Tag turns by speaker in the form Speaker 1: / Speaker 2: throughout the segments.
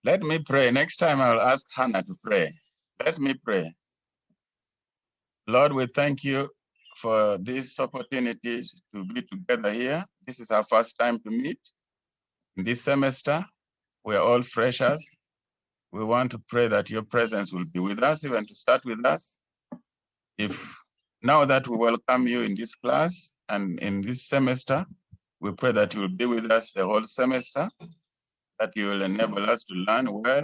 Speaker 1: Let me pray. Next time I'll ask Hannah to pray. Let me pray. Lord, we thank you for this opportunity to be together here. This is our first time to meet. In this semester, we are all freshers. We want to pray that your presence will be with us, even to start with us. Now that we welcome you in this class and in this semester, we pray that you will be with us the whole semester, that you will enable us to learn well,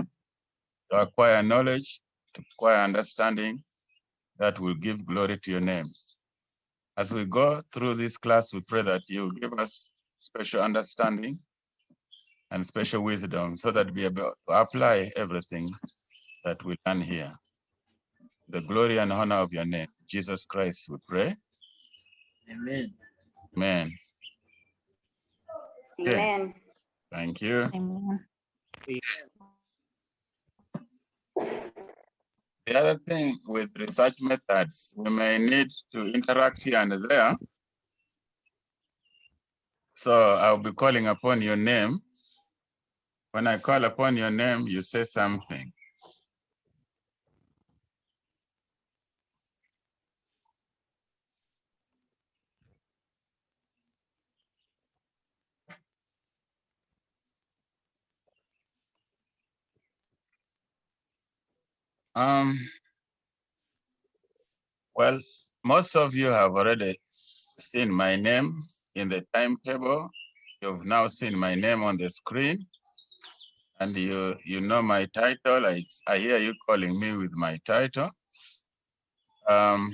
Speaker 1: to acquire knowledge, to acquire understanding that will give glory to your name. As we go through this class, we pray that you give us special understanding and special wisdom so that we are able to apply everything that we learn here. The glory and honor of your name, Jesus Christ, we pray.
Speaker 2: Amen.
Speaker 1: Amen.
Speaker 3: Amen.
Speaker 1: Okay. Thank you.
Speaker 3: Amen.
Speaker 1: The other thing with research methods, we may need to interact here and there. So I'll be calling upon your name. When I call upon your name, you say something. Well, most of you have already seen my name in the timetable. You've now seen my name on the screen, and you know my title. I hear you calling me with my title. Some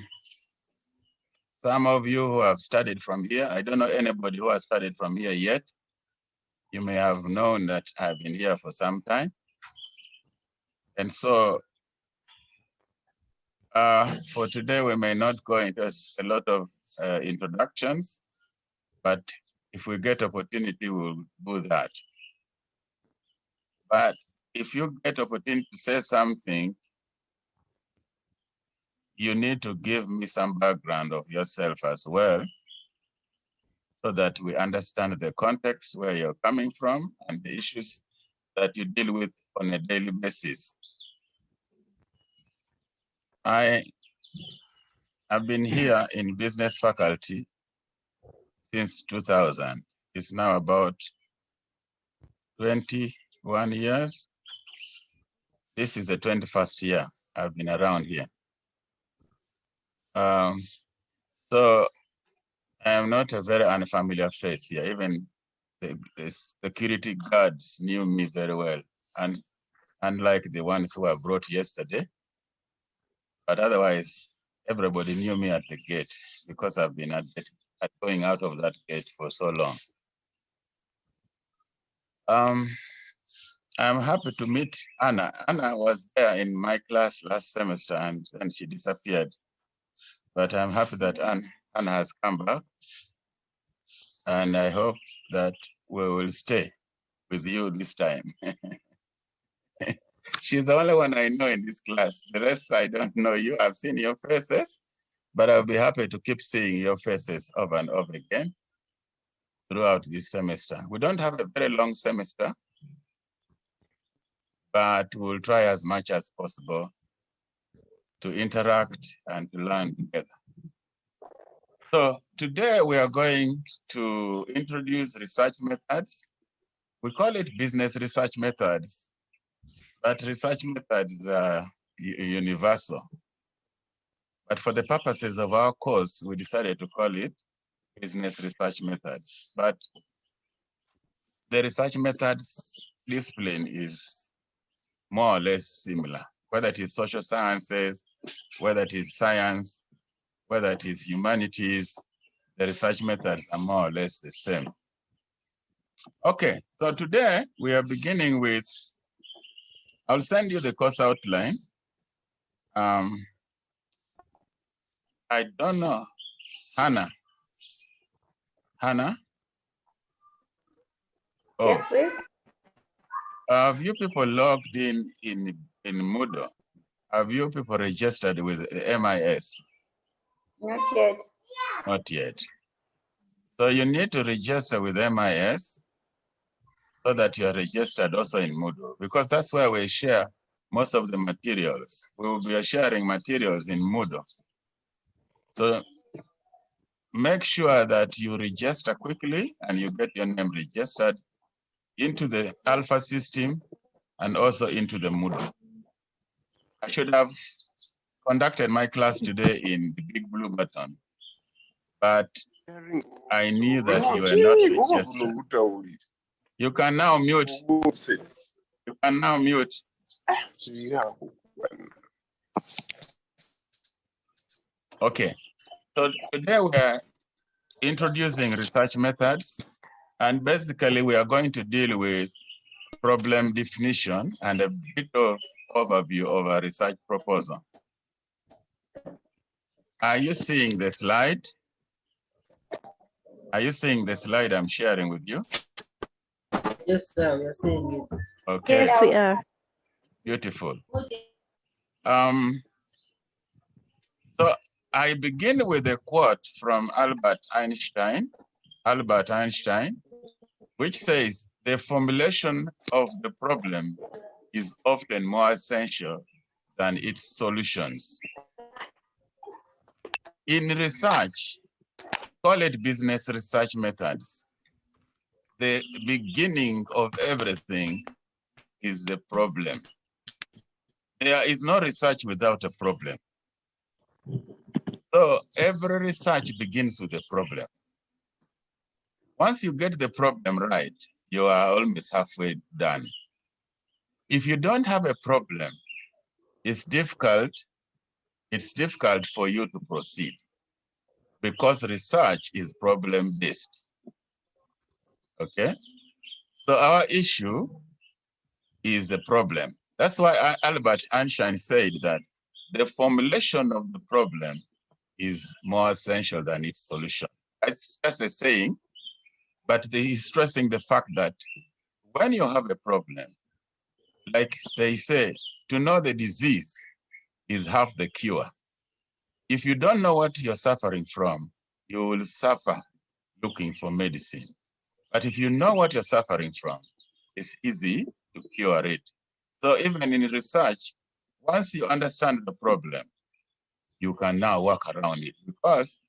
Speaker 1: of you who have studied from here, I don't know anybody who has studied from here yet. You may have known that I've been here for some time. And so for today, we may not go into a lot of introductions, but if we get opportunity, we'll do that. But if you get opportunity to say something, you need to give me some background of yourself as well, so that we understand the context where you're coming from and the issues that you deal with on a daily basis. I have been here in business faculty since 2000. It's now about 21 years. This is the 21st year I've been around here. So I am not a very unfamiliar face here. Even the security guards knew me very well, and unlike the ones who were brought yesterday. But otherwise, everybody knew me at the gate because I've been at going out of that gate for so long. I'm happy to meet Anna. Anna was there in my class last semester and she disappeared. But I'm happy that Anna has come back. And I hope that we will stay with you this time. She's the only one I know in this class. The rest, I don't know you. I've seen your faces, but I'll be happy to keep seeing your faces over and over again throughout this semester. We don't have a very long semester, but we'll try as much as possible to interact and to learn together. So today we are going to introduce research methods. We call it business research methods, but research methods are universal. But for the purposes of our course, we decided to call it business research methods. But the research methods discipline is more or less similar, whether it is social sciences, whether it is science, whether it is humanities, the research methods are more or less the same. Okay, so today we are beginning with, I'll send you the course outline. I don't know, Hannah? Oh.
Speaker 3: Yes, please.
Speaker 1: Have you people logged in Moodle? Have you people registered with MIS?
Speaker 3: Not yet.
Speaker 1: Not yet. So you need to register with MIS. so that you are registered also in Moodle, because that's where we share most of the materials. We will be sharing materials in Moodle. So make sure that you register quickly and you get your name registered into the Alpha system and also into the Moodle. I should have conducted my class today in the Big Blue Button, but I knew that you were not registered. You can now mute. You can now mute. Okay. So today we are introducing research methods, and basically we are going to deal with problem definition and a bit of overview of a research proposal. Are you seeing the slide? Are you seeing the slide I'm sharing with you?
Speaker 2: Yes, sir, we are seeing it.
Speaker 1: Okay.
Speaker 3: Yes, we are.
Speaker 1: Beautiful. So I begin with a quote from Albert Einstein, which says, the formulation of the problem is often more essential than its solutions. In research, call it business research methods. The beginning of everything is the problem. There is no research without a problem. So every research begins with a problem. Once you get the problem right, you are almost halfway done. If you don't have a problem, it's difficult for you to proceed because research is problem-based. Okay? So our issue is the problem. That's why Albert Einstein said that the formulation of the problem is more essential than its solution. That's just a saying, but he's stressing the fact that when you have a problem, like they say, to know the disease is half the cure. If you don't know what you're suffering from, you will suffer looking for medicine. But if you know what you're suffering from, it's easy to cure it. So even in research, once you understand the problem, you can now work around it. Because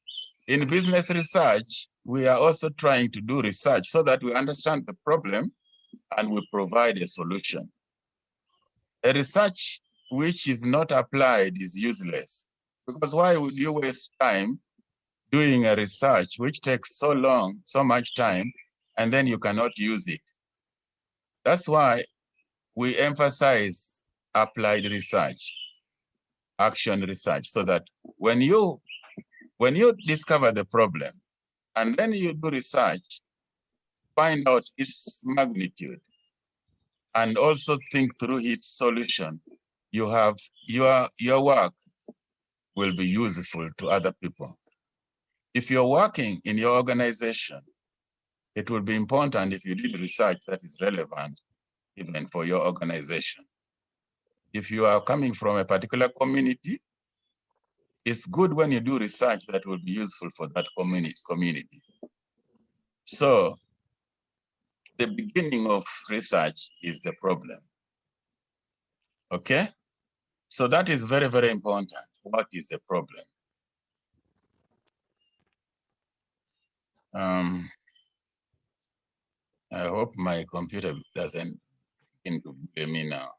Speaker 1: in business research, we are also trying to do research so that we understand the problem and we provide a solution. A research which is not applied is useless. Because why would you waste time doing a research which takes so long, so much time, and then you cannot use it? That's why we emphasize applied research, action research, so that when you discover the problem and then you do research, find out its magnitude and also think through its solution, you have your work will be useful to other people. If you're working in your organization, it will be important if you did research that is relevant even for your organization. If you are coming from a particular community, it's good when you do research that will be useful for that community. So the beginning of research is the problem. Okay? So that is very, very important. What is the problem? I hope my computer doesn't begin to blame me now.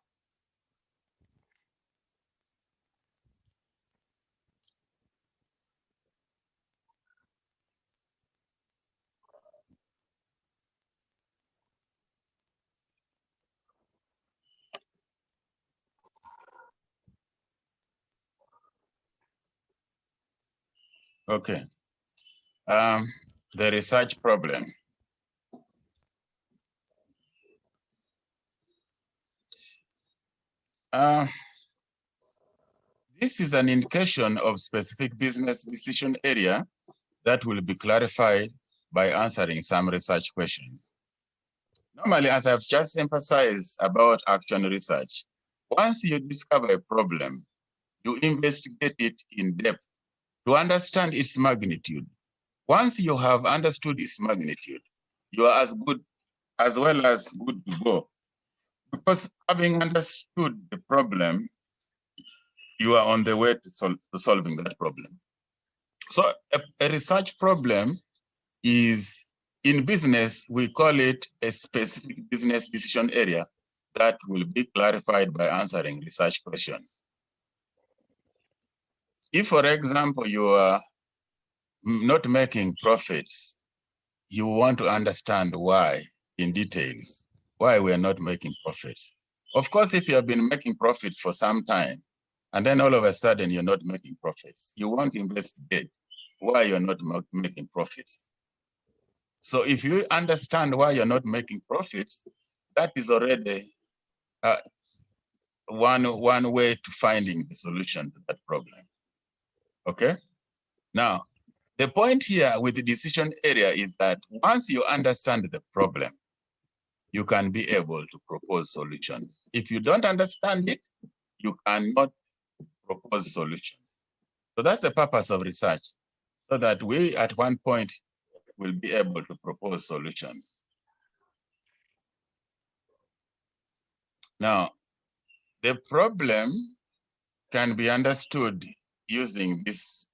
Speaker 1: Okay. The research problem. This is an indication of specific business decision area that will be clarified by answering some research questions. Normally, as I've just emphasized about action research, once you discover a problem, you investigate it in depth to understand its magnitude. Once you have understood its magnitude, you are as good as well as good to go. Because having understood the problem, you are on the way to solving that problem. So a research problem is, in business, we call it a specific business decision area that will be clarified by answering research questions. If, for example, you are not making profits, you want to understand why in details, why we are not making profits. Of course, if you have been making profits for some time, and then all of a sudden you're not making profits, you want to investigate why you're not making profits. So if you understand why you're not making profits, that is already one way to finding the solution to that problem. Okay? Now, the point here with the decision area is that once you understand the problem, you can be able to propose solutions. If you don't understand it, you cannot propose solutions. So that's the purpose of research, so that we at one point will be able to propose solutions. Now, the problem can be understood using this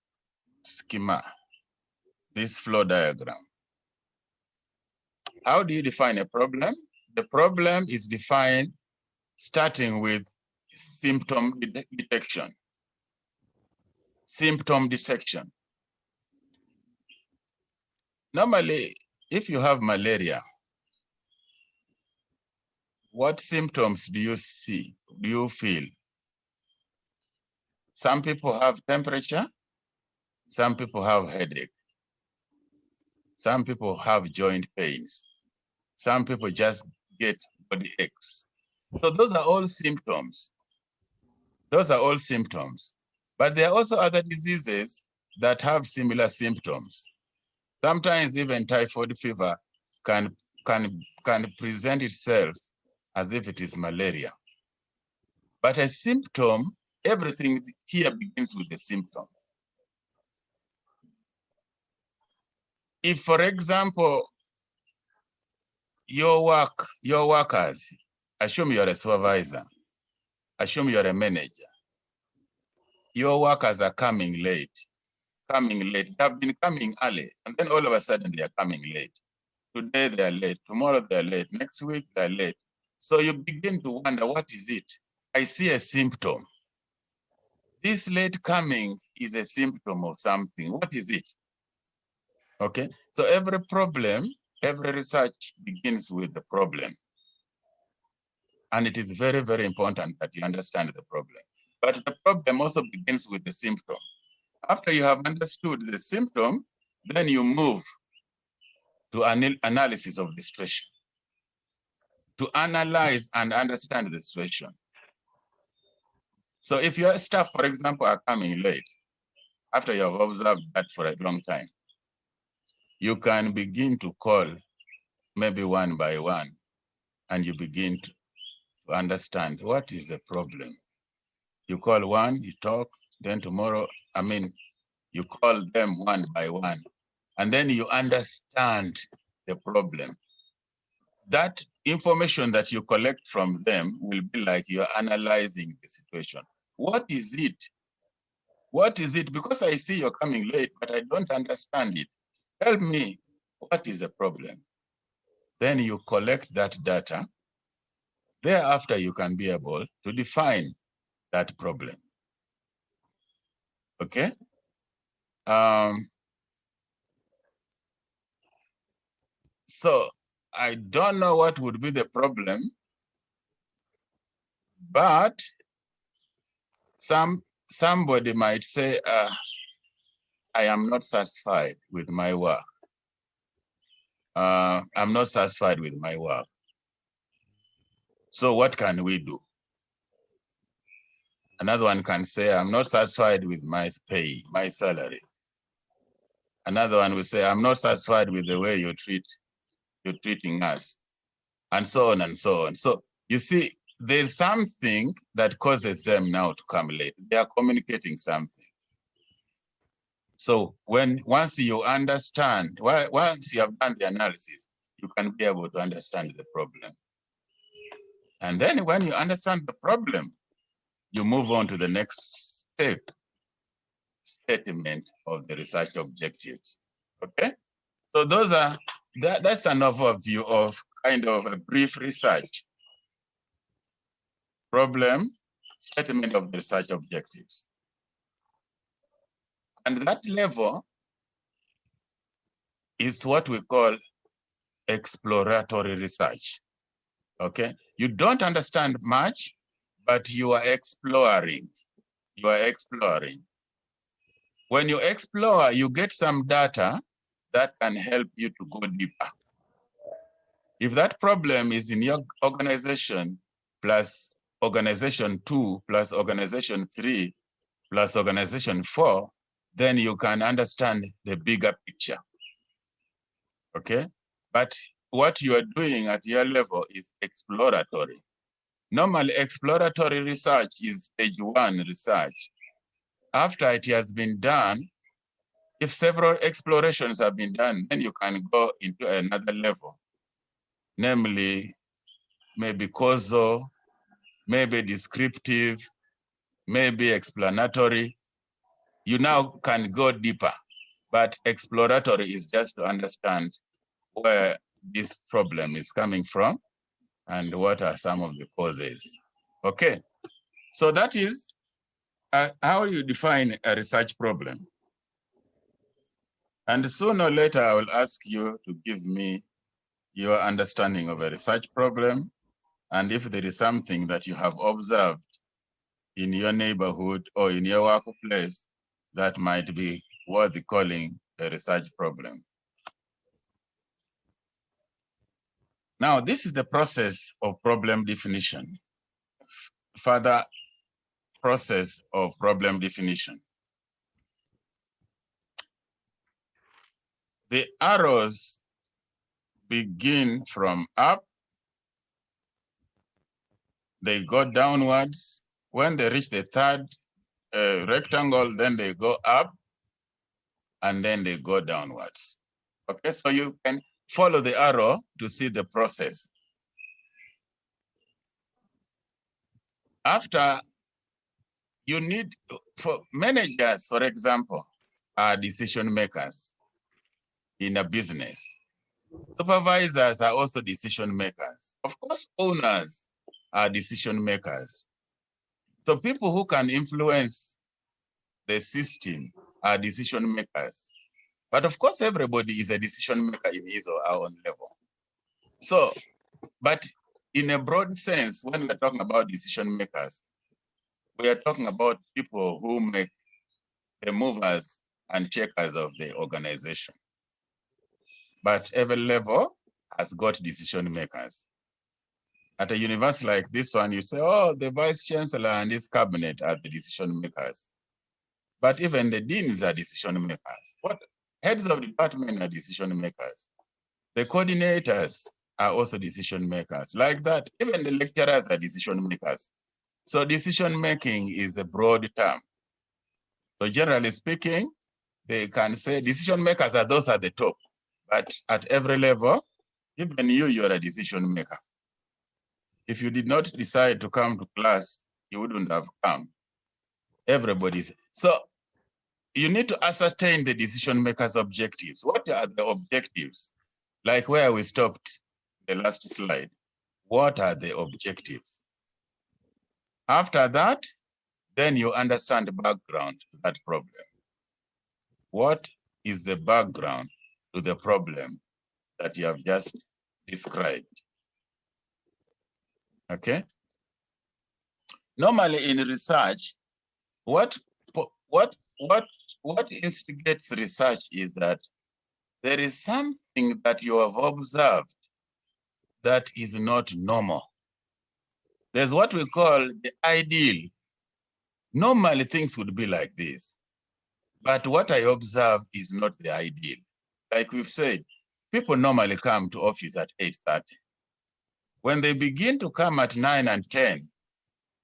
Speaker 1: schema, this flow diagram. How do you define a problem? The problem is defined starting with symptom detection. Symptom detection. Normally, if you have malaria, what symptoms do you see, do you feel? Some people have temperature, some people have headache, some people have joint pains, some people just get body aches. So those are all symptoms. Those are all symptoms. But there are also other diseases that have similar symptoms. Sometimes even typhoid fever can present itself as if it is malaria. But a symptom, everything here begins with a symptom. If, for example, your workers, assume you're a supervisor, assume you're a manager, your workers are coming late. They have been coming early, and then all of a sudden they are coming late. Today they are late, tomorrow they are late, next week they are late. So you begin to wonder, what is it? I see a symptom. This late coming is a symptom of something. What is it? Okay, so every problem, every research begins with the problem. And it is very, very important that you understand the problem. But the problem also begins with the symptom. After you have understood the symptom, then you move to an analysis of the situation, to analyze and understand the situation. So if your staff, for example, are coming late, after you have observed that for a long time, you can begin to call maybe one by one, and you begin to understand what is the problem. You call one, you talk, then tomorrow, you call them one by one, and then you understand the problem. That information that you collect from them will be like you're analyzing the situation. What is it? What is it? Because I see you're coming late, but I don't understand it. Help me, what is the problem? Then you collect that data. Thereafter, you can be able to define that problem. Okay? So I don't know what would be the problem, but somebody might say, I am not satisfied with my work. I'm not satisfied with my work. So what can we do? Another one can say, I'm not satisfied with my pay, my salary. Another one will say, I'm not satisfied with the way you're treating us, and so on and so on. So you see, there's something that causes them now to come late. They are communicating something. So once you understand, once you have done the analysis, you can be able to understand the problem. And then when you understand the problem, you move on to the next step, statement of the research objectives. Okay? So that's an overview of kind of a brief research. Problem, statement of the research objectives. And that level is what we call exploratory research. Okay? You don't understand much, but you are exploring. You are exploring. When you explore, you get some data that can help you to go deeper. If that problem is in your organization plus organization 2 plus organization 3 plus organization 4, then you can understand the bigger picture. Okay? But what you are doing at your level is exploratory. Normally, exploratory research is stage 1 research. After it has been done, if several explorations have been done, then you can go into another level, namely maybe causal, maybe descriptive, maybe explanatory. You now can go deeper, but exploratory is just to understand where this problem is coming from and what are some of the causes. Okay, so that is how you define a research problem. And sooner or later, I will ask you to give me your understanding of a research problem, and if there is something that you have observed in your neighborhood or in your workplace that might be worth calling a research problem. Now, this is the process of problem definition. Further process of problem definition. The arrows begin from up, they go downwards. When they reach the third rectangle, then they go up, and then they go downwards. Okay, so you can follow the arrow to see the process. After, you need, for managers, for example, are decision makers in a business. Supervisors are also decision makers. Of course, owners are decision makers. So people who can influence the system are decision makers. But of course, everybody is a decision maker in his or her own level. So, but in a broad sense, when we're talking about decision makers, we are talking about people who make the movers and shakers of the organization. But every level has got decision makers. At a university like this one, you say, oh, the vice chancellor and his cabinet are the decision makers. But even the deans are decision makers. What heads of department are decision makers. The coordinators are also decision makers. Like that, even the lecturers are decision makers. So decision making is a broad term. So generally speaking, they can say decision makers are those at the top. But at every level, even you're a decision maker. If you did not decide to come to class, you wouldn't have come. Everybody's. So you need to ascertain the decision makers' objectives. What are the objectives? Like where we stopped the last slide. What are the objectives? After that, then you understand the background to that problem. What is the background to the problem that you have just described? Okay. Normally in research, what instigates research is that there is something that you have observed that is not normal. There's what we call the ideal. Normally things would be like this, but what I observe is not the ideal. Like we've said, people normally come to office at 8:30. When they begin to come at 9 and 10,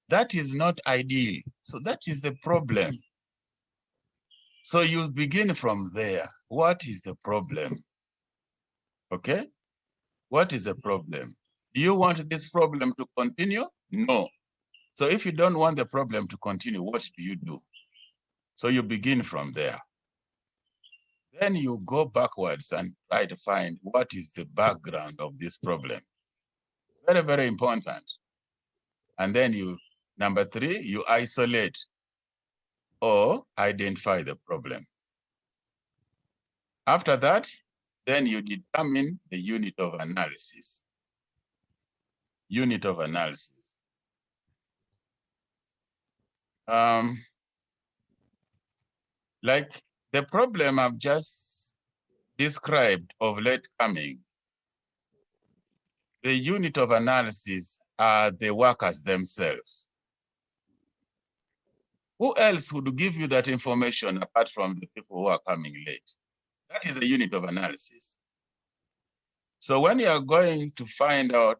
Speaker 1: that is not ideal. So that is the problem. So you begin from there. What is the problem? Okay? What is the problem? Do you want this problem to continue? No. So if you don't want the problem to continue, what do you do? So you begin from there. Then you go backwards and try to find what is the background of this problem. Very, very important. And then number 3, you isolate or identify the problem. After that, then you determine the unit of analysis. Unit of analysis. Like the problem I've just described of late coming, the unit of analysis are the workers themselves. Who else would give you that information apart from the people who are coming late? That is the unit of analysis. So when you are going to find out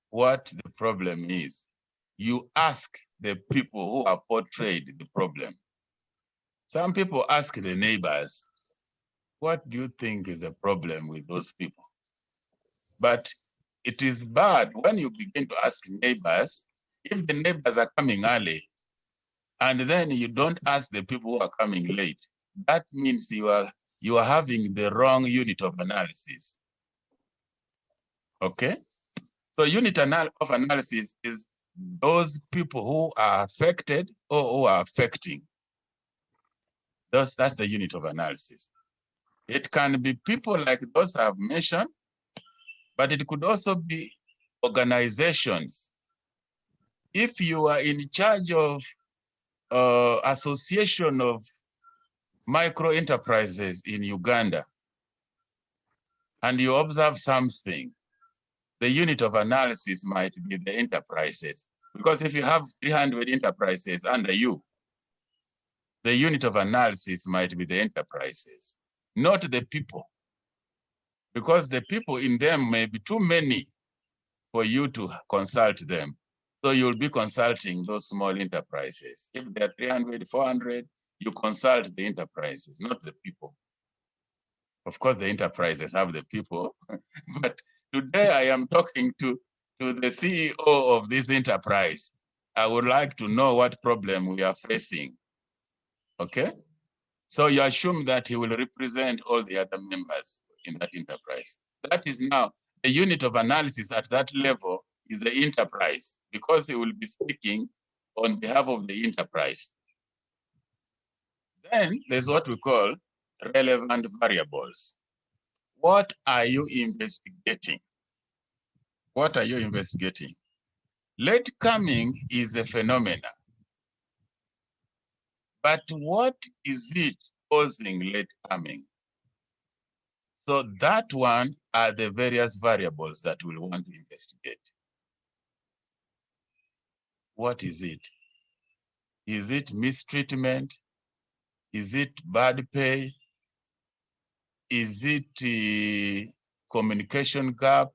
Speaker 1: what the problem is, you ask the people who have portrayed the problem. Some people ask the neighbors, what do you think is the problem with those people? But it is bad when you begin to ask neighbors, if the neighbors are coming early, and then you don't ask the people who are coming late, that means you are having the wrong unit of analysis. Okay? So unit of analysis is those people who are affected or who are affecting. That's the unit of analysis. It can be people like those I've mentioned, but it could also be organizations. If you are in charge of association of micro enterprises in Uganda, and you observe something, the unit of analysis might be the enterprises. Because if you have 300 enterprises under you, the unit of analysis might be the enterprises, not the people. Because the people in them may be too many for you to consult them. So you'll be consulting those small enterprises. If they're 300, 400, you consult the enterprises, not the people. Of course, the enterprises have the people, but today I am talking to the CEO of this enterprise. I would like to know what problem we are facing, okay? So you assume that he will represent all the other members in that enterprise. That is now a unit of analysis at that level is the enterprise, because he will be speaking on behalf of the enterprise. Then there's what we call relevant variables. What are you investigating? What are you investigating? Late coming is a phenomenon. But what is it causing late coming? So that one are the various variables that we'll want to investigate. What is it? Is it mistreatment? Is it bad pay? Is it communication gap?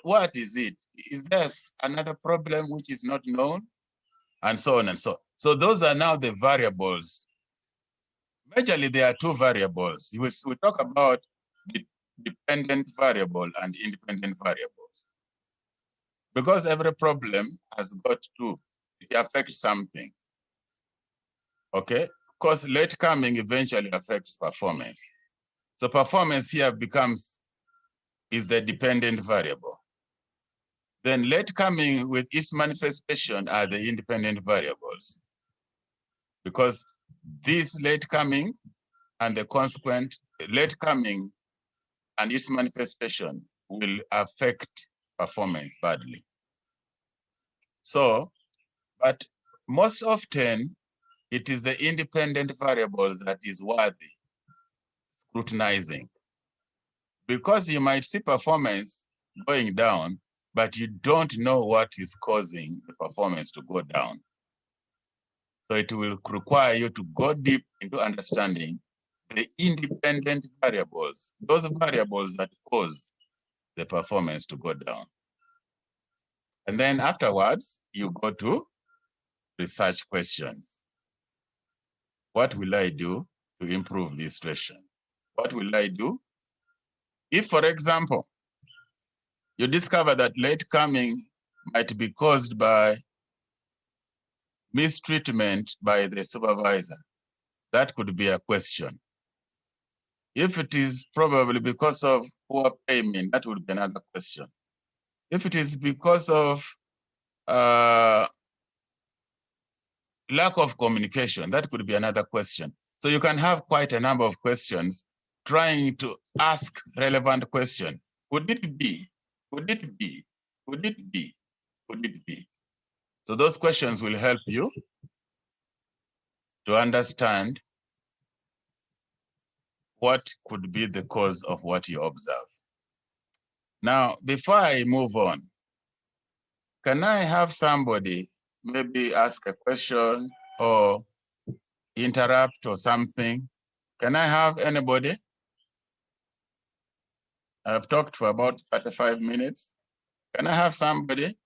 Speaker 1: What is it? Is there another problem which is not known? And so on and so on. So those are now the variables. Majorly, there are 2 variables. We talk about the dependent variable and independent variables. Because every problem has got 2, it affects something. Okay? Because late coming eventually affects performance. So performance here is the dependent variable. Then late coming with its manifestation are the independent variables. Because this late coming and the consequent late coming and its manifestation will affect performance badly. So, but most often it is the independent variables that is worthy scrutinizing. Because you might see performance going down, but you don't know what is causing the performance to go down. So it will require you to go deep into understanding the independent variables, those variables that cause the performance to go down. And then afterwards, you go to research questions. What will I do to improve this situation? What will I do If, for example, you discover that late coming might be caused by mistreatment by the supervisor, that could be a question. If it is probably because of poor payment, that would be another question. If it is because of lack of communication, that could be another question. So you can have quite a number of questions trying to ask relevant question. Could it be? Could it be? Could it be? Could it be? So those questions will help you to understand what could be the cause of what you observe. Now, before I move on, can I have somebody maybe ask a question or interrupt or something? Can I have anybody? I've talked for about 35 minutes. Can I have somebody?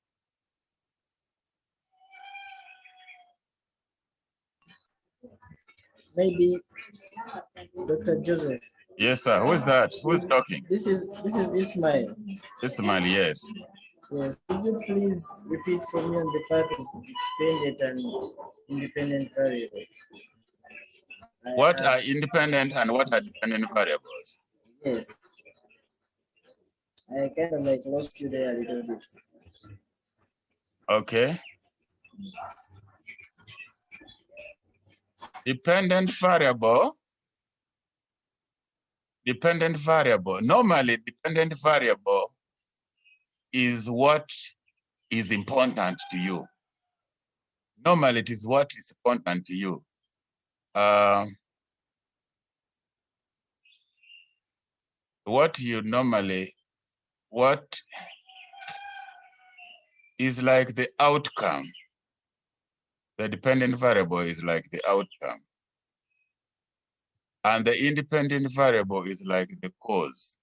Speaker 2: Maybe Dr. Joseph.
Speaker 1: Yes, sir. Who is that? Who is talking?
Speaker 2: This is Ismail.
Speaker 1: Ismail, yes.
Speaker 2: Yes. Could you please repeat for me on the part of dependent and independent variables?
Speaker 1: What are independent and what are dependent variables?
Speaker 2: Yes. I kind of like lost you there a little bit.
Speaker 1: Okay. Dependent variable. Normally, dependent variable is what is important to you. Normally, it is what is important to you. What is like the outcome. The dependent variable is like the outcome. And the independent variable is like the cause.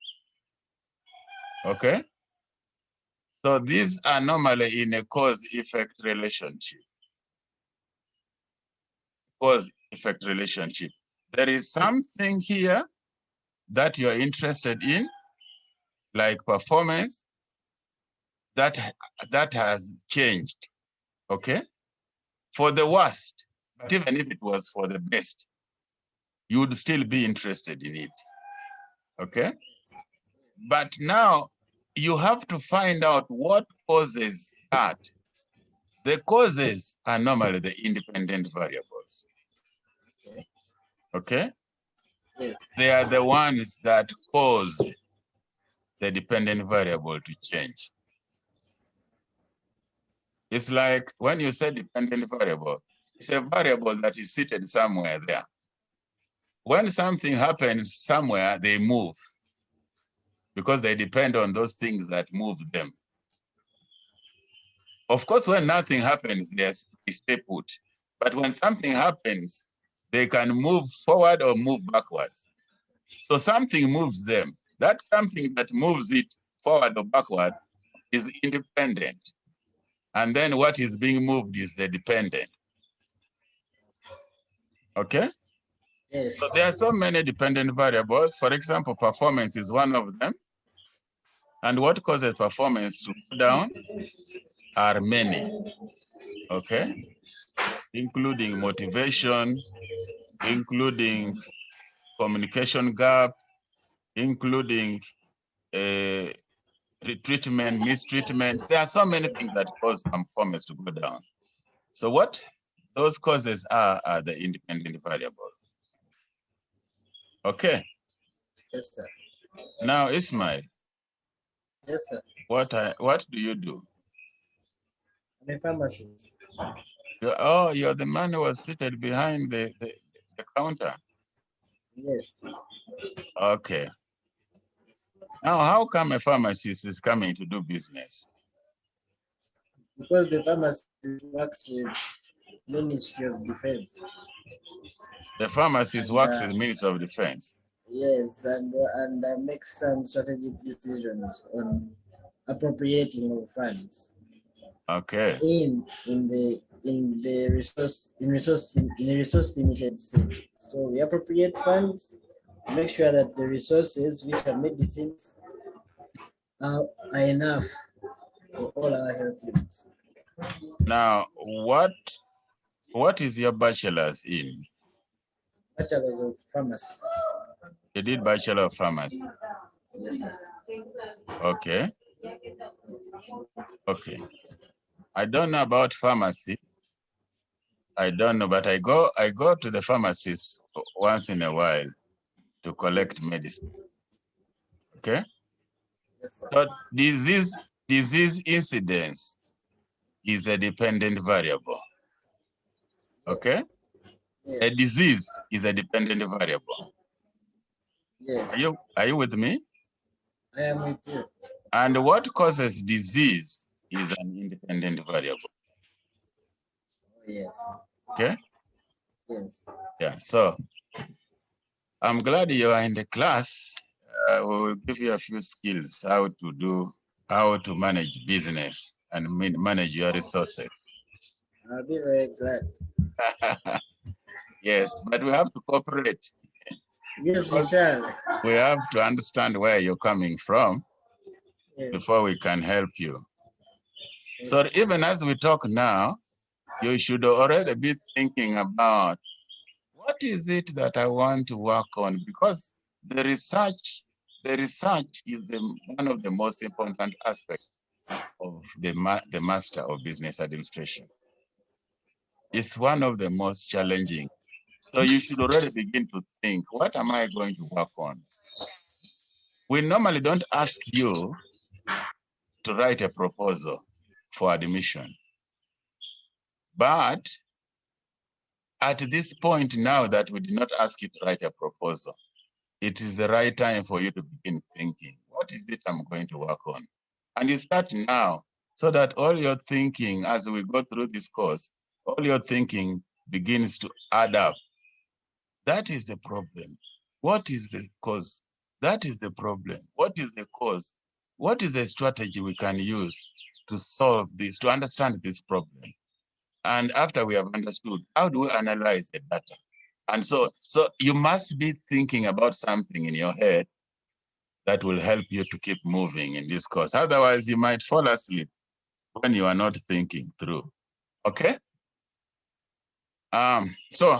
Speaker 1: Okay? So these are normally in a cause-effect relationship. Cause-effect relationship. There is something here that you're interested in, like performance, that has changed, okay? For the worst, but even if it was for the best, you would still be interested in it, okay? But now you have to find out what causes that. The causes are normally the independent variables, okay?
Speaker 2: Yes.
Speaker 1: They are the ones that cause the dependent variable to change. It's like when you say dependent variable, it's a variable that is seated somewhere there. When something happens somewhere, they move because they depend on those things that move them. Of course, when nothing happens, they stay put. But when something happens, they can move forward or move backwards. So something moves them. That something that moves it forward or backward is independent. And then what is being moved is the dependent. Okay?
Speaker 2: Yes.
Speaker 1: So there are so many dependent variables. For example, performance is one of them. And what causes performance to go down are many, okay? Including motivation, including communication gap, including retreatment, mistreatment. There are so many things that cause performance to go down. So what those causes are the independent variables. Okay.
Speaker 2: Yes, sir.
Speaker 1: Now, Ismail.
Speaker 2: Yes, sir.
Speaker 1: What do you do?
Speaker 2: I'm a pharmacist.
Speaker 1: You're the man who was seated behind the counter.
Speaker 2: Yes.
Speaker 1: Okay. Now, how come a pharmacist is coming to do business?
Speaker 2: Because the pharmacist works with Ministry of Defense.
Speaker 1: The pharmacist works with the Ministry of Defense.
Speaker 2: Yes, and makes some strategic decisions on appropriating of funds.
Speaker 1: Okay.
Speaker 2: In a resource limited set. So we appropriate funds make sure that the resources, which are medicines, are enough for all our health units.
Speaker 1: Now, what is your bachelor's in?
Speaker 2: Bachelor's of Pharmacy.
Speaker 1: You did Bachelor of Pharmacy.
Speaker 2: Yes, sir.
Speaker 1: Okay. Okay. I don't know about pharmacy. I don't know, but I go to the pharmacist once in a while to collect medicine. Okay.
Speaker 2: Yes, sir.
Speaker 1: So disease incidence is a dependent variable. Okay.
Speaker 2: Yes.
Speaker 1: A disease is a dependent variable.
Speaker 2: Yes.
Speaker 1: Are you with me?
Speaker 2: I am with you.
Speaker 1: And what causes disease is an independent variable.
Speaker 2: Oh, yes.
Speaker 1: Okay.
Speaker 2: Yes.
Speaker 1: Yeah. So I'm glad you are in the class. We will give you a few skills how to manage business and manage your resources.
Speaker 2: I'll be very glad.
Speaker 1: Yes, but we have to cooperate.
Speaker 2: Yes, we shall.
Speaker 1: We have to understand where you're coming from
Speaker 2: Yes.
Speaker 1: before we can help you. So even as we talk now, you should already be thinking about what is it that I want to work on, because the research is one of the most important aspects of the Master of Business Administration. It's one of the most challenging. So you should already begin to think, what am I going to work on? We normally don't ask you to write a proposal for admission. But at this point now that we did not ask you to write a proposal, it is the right time for you to begin thinking, what is it I'm going to work on? And you start now, so that all your thinking as we go through this course, all your thinking begins to add up. That is the problem. What is the cause? That is the problem. What is the cause? What is the strategy we can use to solve this, to understand this problem? And after we have understood, how do we analyze the data? And so you must be thinking about something in your head that will help you to keep moving in this course. Otherwise, you might fall asleep when you are not thinking through. Okay? So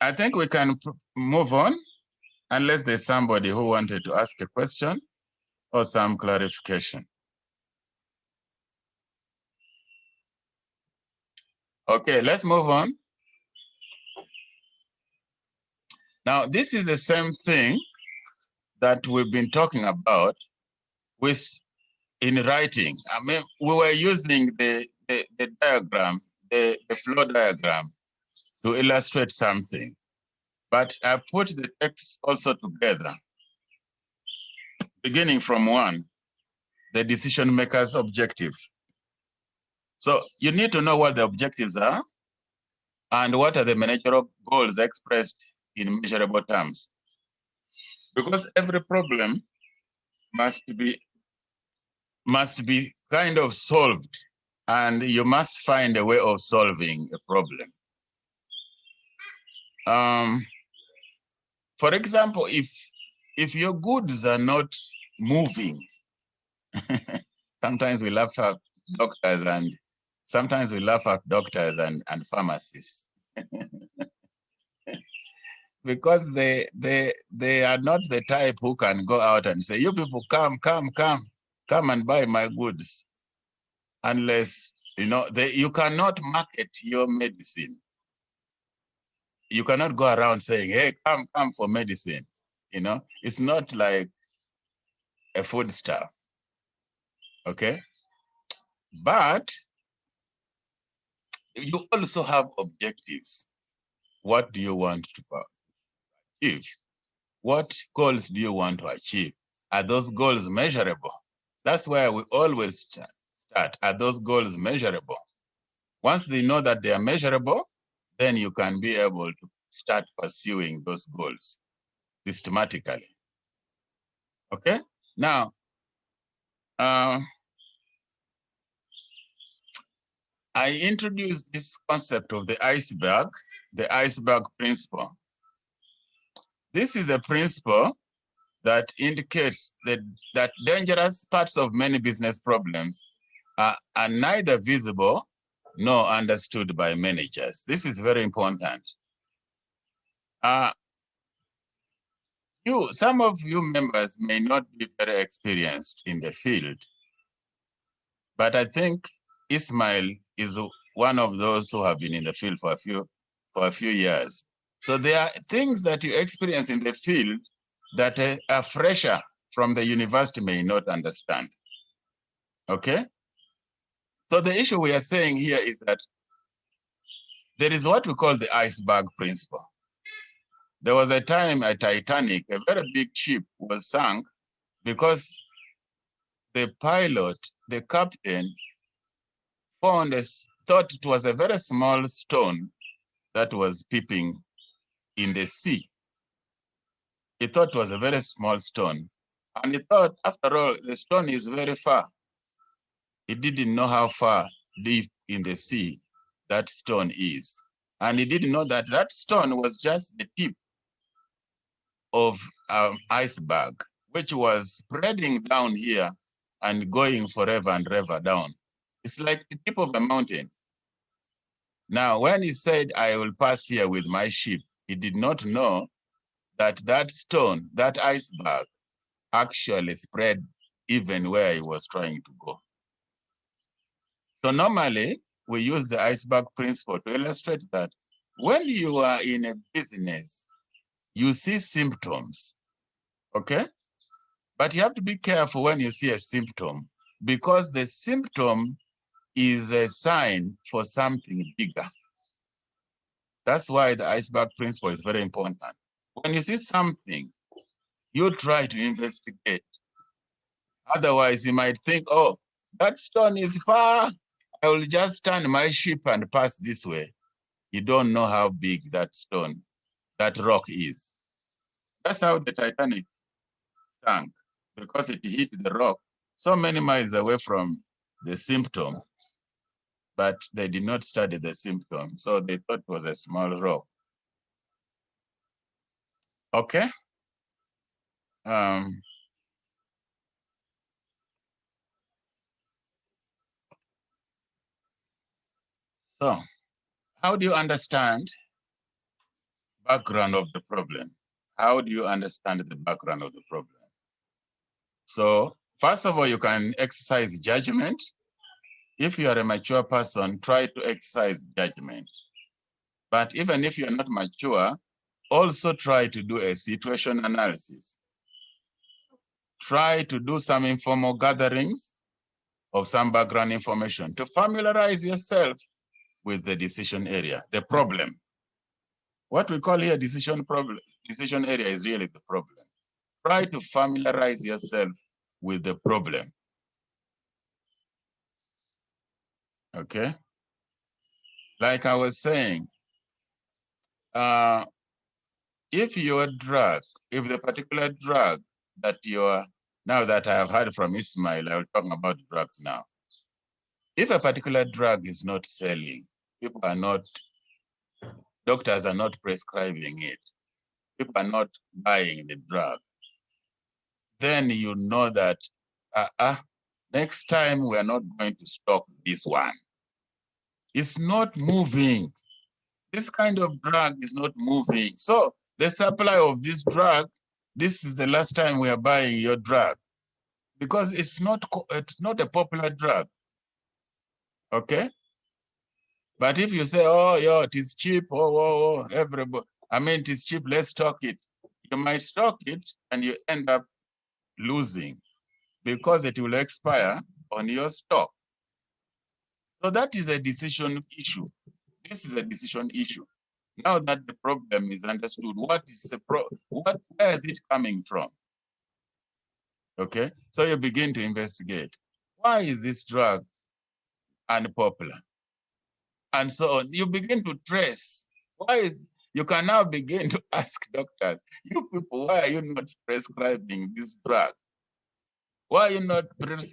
Speaker 1: I think we can move on, unless there's somebody who wanted to ask a question or some clarification. Okay, let's move on. Now, this is the same thing that we've been talking about in writing. I mean, we were using the diagram, the flow diagram to illustrate something, but I put the text also together, beginning from 1, the decision maker's objectives. So you need to know what the objectives are and what are the managerial goals expressed in measurable terms. Because every problem must be kind of solved, and you must find a way of solving a problem. For example, if your goods are not moving, sometimes we laugh at doctors and pharmacists because they are not the type who can go out and say, you people come and buy my goods, unless you cannot market your medicine. You cannot go around saying, hey, come for medicine. It's not like a food stuff. Okay? But you also have objectives. What do you want to achieve? What goals do you want to achieve? Are those goals measurable? That's where we always start. Are those goals measurable? Once they know that they are measurable, then you can be able to start pursuing those goals systematically. Okay? Now, I introduced this concept of the iceberg principle. This is a principle that indicates that dangerous parts of many business problems are neither visible nor understood by managers. This is very important. Some of you members may not be very experienced in the field, but I think Ismail is one of those who have been in the field for a few years. So there are things that you experience in the field that a fresher from the university may not understand. Okay? So the issue we are saying here is that there is what we call the iceberg principle. There was a time at Titanic, a very big ship was sunk because the pilot, the captain, thought it was a very small stone that was peeping in the sea. He thought it was a very small stone. And he thought, after all, the stone is very far. He didn't know how far deep in the sea that stone is. And he didn't know that that stone was just the tip of an iceberg, which was spreading down here and going forever and ever down. It's like the tip of a mountain. Now, when he said, I will pass here with my ship, he did not know that that stone, that iceberg, actually spread even where he was trying to go. So normally, we use the iceberg principle to illustrate that when you are in a business, you see symptoms, okay? But you have to be careful when you see a symptom, because the symptom is a sign for something bigger. That's why the iceberg principle is very important. When you see something, you try to investigate. Otherwise, you might think, oh, that stone is far. I will just turn my ship and pass this way. You don't know how big that stone, that rock is. That's how the Titanic sank, because it hit the rock so many miles away from the symptom, but they did not study the symptom, so they thought it was a small rock. Okay. So how do you understand background of the problem? How do you understand the background of the problem? So first of all, you can exercise judgment. If you are a mature person, try to exercise judgment. But even if you are not mature, also try to do a situation analysis. Try to do some informal gatherings of some background information to familiarize yourself with the decision area, the problem. What we call here decision area is really the problem. Try to familiarize yourself with the problem. Okay? Like I was saying, if the particular drug that now that I have heard from Ismail, I'll talk about drugs now. If a particular drug is not selling, doctors are not prescribing it, people are not buying the drug, then you know that next time we are not going to stock this one. It's not moving. This kind of drug is not moving. So the supply of this drug, this is the last time we are buying your drug, because it's not a popular drug. Okay? But if you say, oh, yeah, it is cheap, everybody, it is cheap, let's stock it. You might stock it and you end up losing because it will expire on your stock. So that is a decision issue. This is a decision issue. Now that the problem is understood, where is it coming from? Okay, so you begin to investigate. Why is this drug unpopular? And so on. You begin to trace. You can now begin to ask doctors, you people, why are you not prescribing this drug? Why are you not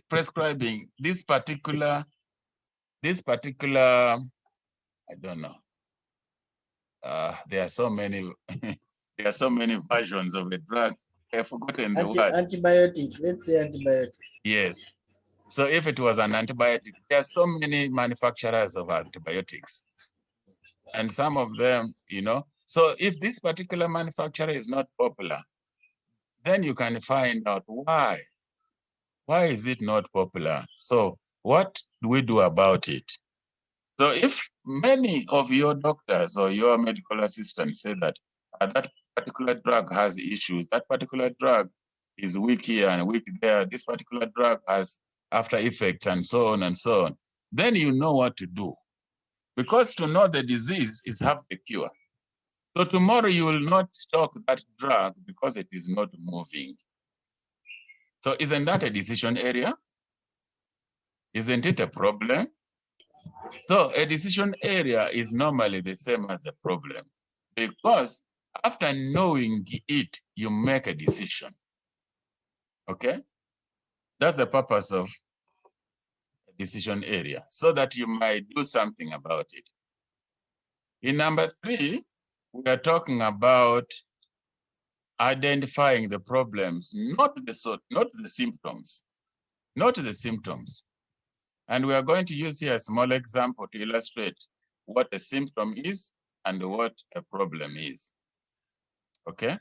Speaker 1: prescribing this particular, I don't know. There are so many There are so many versions of the drug. I've forgotten the word.
Speaker 2: Antibiotic, let's say antibiotic.
Speaker 1: Yes. So if it was an antibiotic, there are so many manufacturers of antibiotics. And some of them, so if this particular manufacturer is not popular, then you can find out why. Why is it not popular? So what do we do about it? So if many of your doctors or your medical assistants say that that particular drug has issues, that particular drug is weak here and weak there, this particular drug has after effects and so on, then you know what to do. Because to know the disease is half the cure. So tomorrow you will not stock that drug because it is not moving. So isn't that a decision area? Isn't it a problem? So a decision area is normally the same as the problem, because after knowing it, you make a decision. Okay? That's the purpose of a decision area, so that you might do something about it. In number 3, we are talking about identifying the problems, not the symptoms, not the symptoms. And we are going to use here a small example to illustrate what a symptom is and what a problem is. Okay?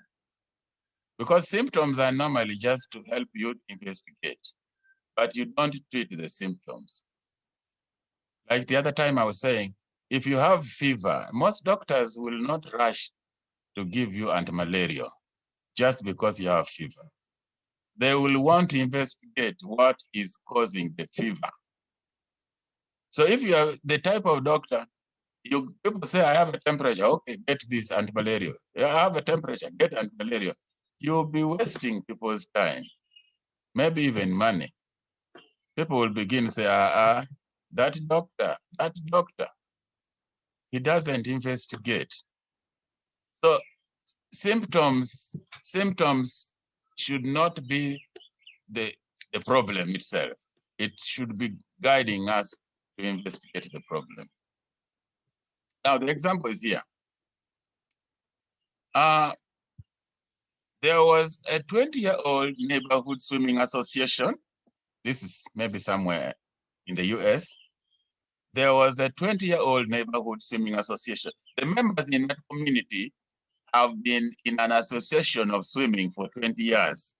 Speaker 1: Because symptoms are normally just to help you investigate, but you don't treat the symptoms. Like the other time I was saying, if you have fever, most doctors will not rush to give you anti-malarial just because you have fever. They will want to investigate what is causing the fever. So if you are the type of doctor, people say, I have a temperature, okay, get this anti-malarial. I have a temperature, get anti-malarial. You'll be wasting people's time, maybe even money. People will begin to say, that doctor, he doesn't investigate. So symptoms should not be the problem itself. It should be guiding us to investigate the problem. Now, the example is here. There was a 20-year-old neighborhood swimming association. This is maybe somewhere in the US. There was a 20-year-old neighborhood swimming association. The members in that community have been in an association of swimming for 20 years.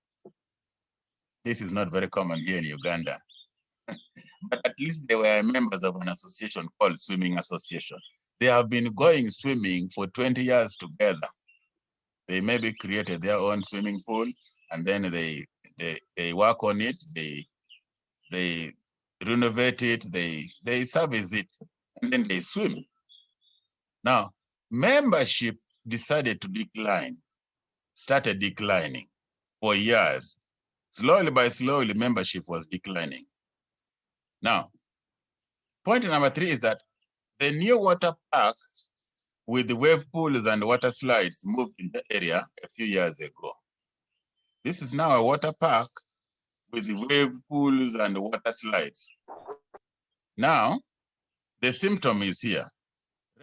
Speaker 1: This is not very common here in Uganda. But at least they were members of an association called Swimming Association. They have been going swimming for 20 years together. They maybe created their own swimming pool, and then they work on it, they renovate it, they service it, and then they swim. Now, membership decided to decline, started declining for years. Slowly by slowly, membership was declining. Now, point number 3 is that the new water park with the wave pools and water slides moved in the area a few years ago. This is now a water park with the wave pools and water slides. Now, the symptom is here.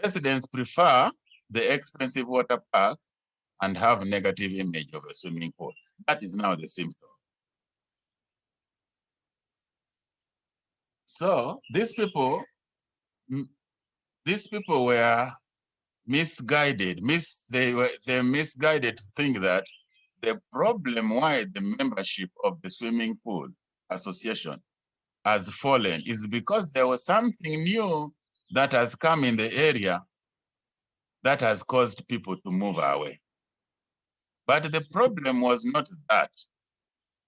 Speaker 1: Residents prefer the expensive water park and have negative image of a swimming pool. That is now the symptom. So these people were misguided. They're misguided to think that the problem why the membership of the swimming pool association has fallen is because there was something new that has come in the area that has caused people to move away. But the problem was not that.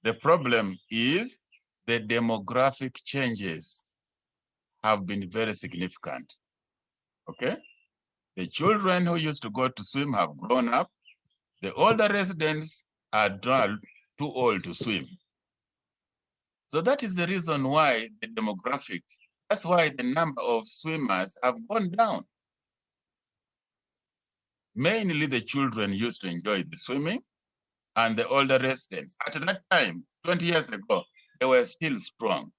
Speaker 1: The problem is the demographic changes have been very significant, okay? The children who used to go to swim have grown up. The older residents are too old to swim. So that is the reason why the demographics, that's why the number of swimmers have gone down. Mainly the children used to enjoy the swimming, and the older residents. At that time, 20 years ago, they were still strong.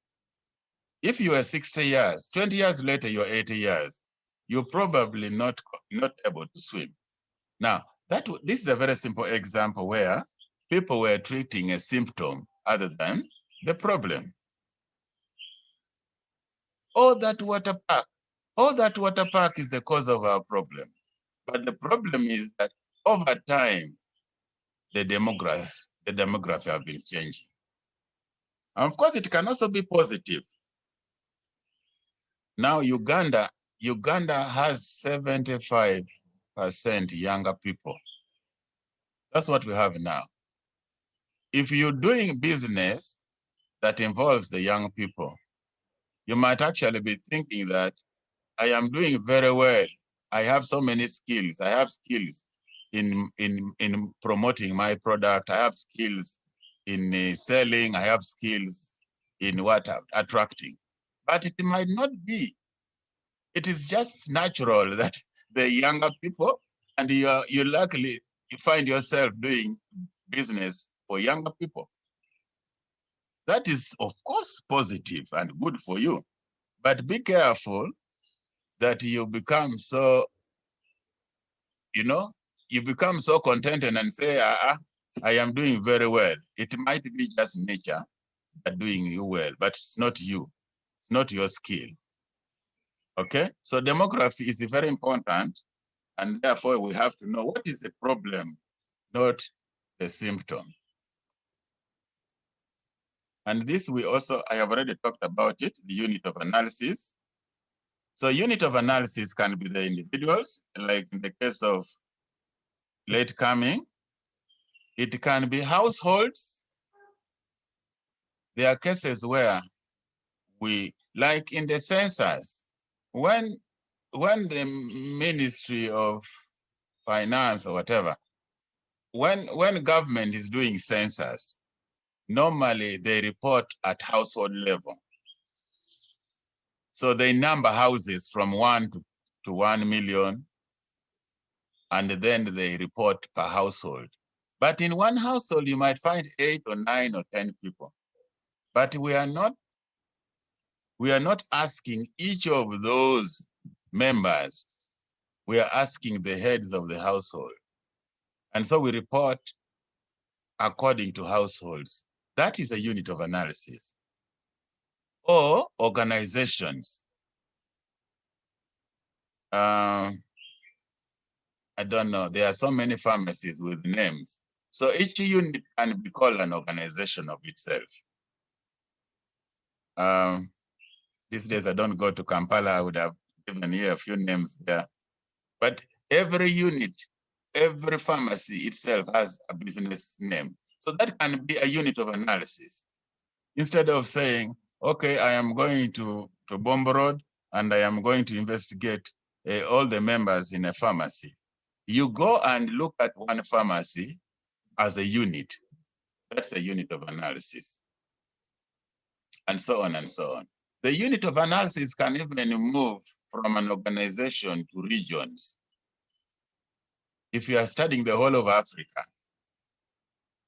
Speaker 1: If you were 60 years, 20 years later, you're 80 years, you're probably not able to swim. Now, This is a very simple example where people were treating a symptom other than the problem. All that water park is the cause of our problem. But the problem is that over time, the demography have been changing. And of course, it can also be positive. Now, Uganda has 75% younger people. That's what we have now. If you're doing business that involves the young people, you might actually be thinking that I am doing very well. I have so many skills. I have skills in promoting my product. I have skills in selling. I have skills in attracting. But it might not be. It is just natural that the younger people, and you luckily find yourself doing business for younger people. That is, of course, positive and good for you. But be careful that you become so, you become so contented and say, I am doing very well. It might be just nature that doing you well, but it's not you. It's not your skill. Okay? So demography is very important, and therefore we have to know what is the problem, not the symptom. And this I have already talked about it, the unit of analysis. So unit of analysis can be the individuals, like in the case of late coming. It can be households. There are cases where like in the census, when the Ministry of Finance or whatever, when government is doing census, normally they report at household level. So they number houses from 1 to 1 million, and then they report per household. But in one household, you might find 8 or 9 or 10 people. But we are not asking each of those members. We are asking the heads of the household. And so we report according to households. That is a unit of analysis. Or organizations. I don't know. There are so many pharmacies with names. So each unit can be called an organization of itself. These days I don't go to Kampala. I would have given you a few names there. But every unit, every pharmacy itself has a business name. So that can be a unit of analysis. Instead of saying, okay, I am going to Bombo Road and I am going to investigate all the members in a pharmacy. You go and look at one pharmacy as a unit. That's a unit of analysis. And so on and so on. The unit of analysis can even move from an organization to regions. If you are studying the whole of Africa,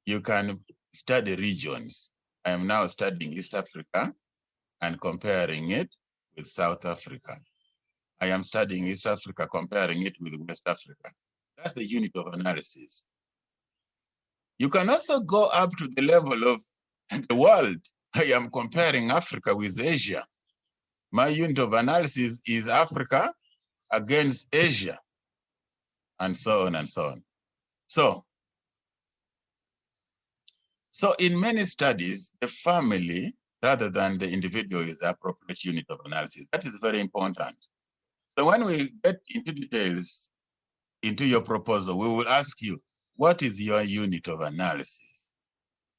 Speaker 1: you can study regions. I am now studying East Africa and comparing it with South Africa. I am studying East Africa, comparing it with West Africa. That's the unit of analysis. You can also go up to the level of the world. I am comparing Africa with Asia. My unit of analysis is Africa against Asia, and so on and so on. So in many studies, the family, rather than the individual, is the appropriate unit of analysis. That is very important. So when we get into details into your proposal, we will ask you, what is your unit of analysis?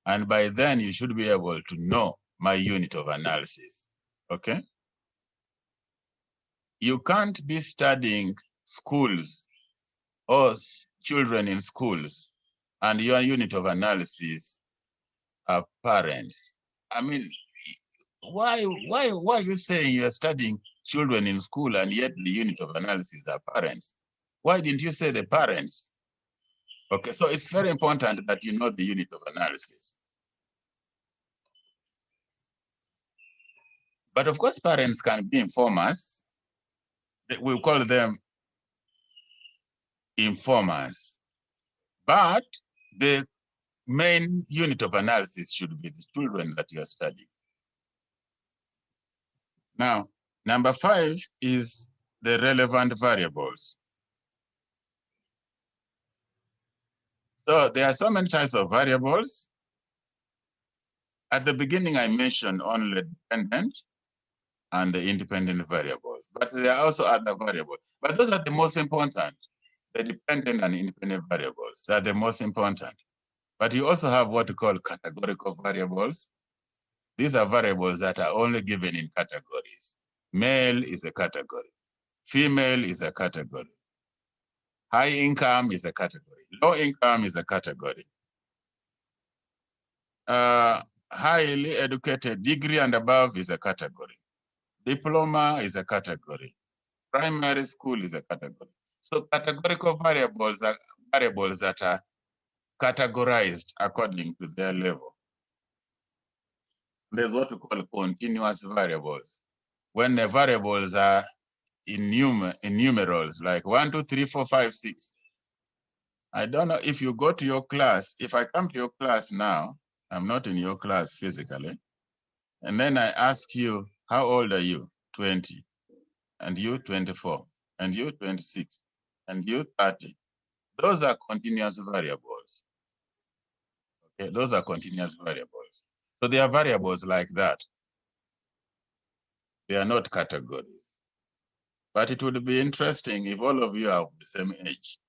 Speaker 1: And by then you should be able to know my unit of analysis, okay? You can't be studying schools or children in schools and your unit of analysis are parents. I mean, why are you saying you're studying children in school and yet the unit of analysis are parents? Why didn't you say the parents? Okay, so it's very important that you know the unit of analysis. But of course, parents can be informers. We call them informers. But the main unit of analysis should be the children that you are studying. Now, number 5 is the relevant variables. So there are so many types of variables. At the beginning, I mentioned only dependent and the independent variables, but there are also other variables. But those are the most important. The dependent and independent variables, they are the most important. But you also have what we call categorical variables. These are variables that are only given in categories. Male is a category. Female is a category. High income is a category. Low income is a category. Highly educated, degree and above is a category. Diploma is a category. Primary school is a category. So categorical variables are variables that are categorized according to their level. There's what we call continuous variables. When the variables are in numerals, like 1, 2, 3, 4, 5, 6. I don't know if you go to your class, if I come to your class now, I'm not in your class physically, and then I ask you, how old are you? 20, and you 24, and you 26, and you 30. Those are continuous variables. Okay, those are continuous variables. So they are variables like that. They are not categories. But it would be interesting if all of you are the same age.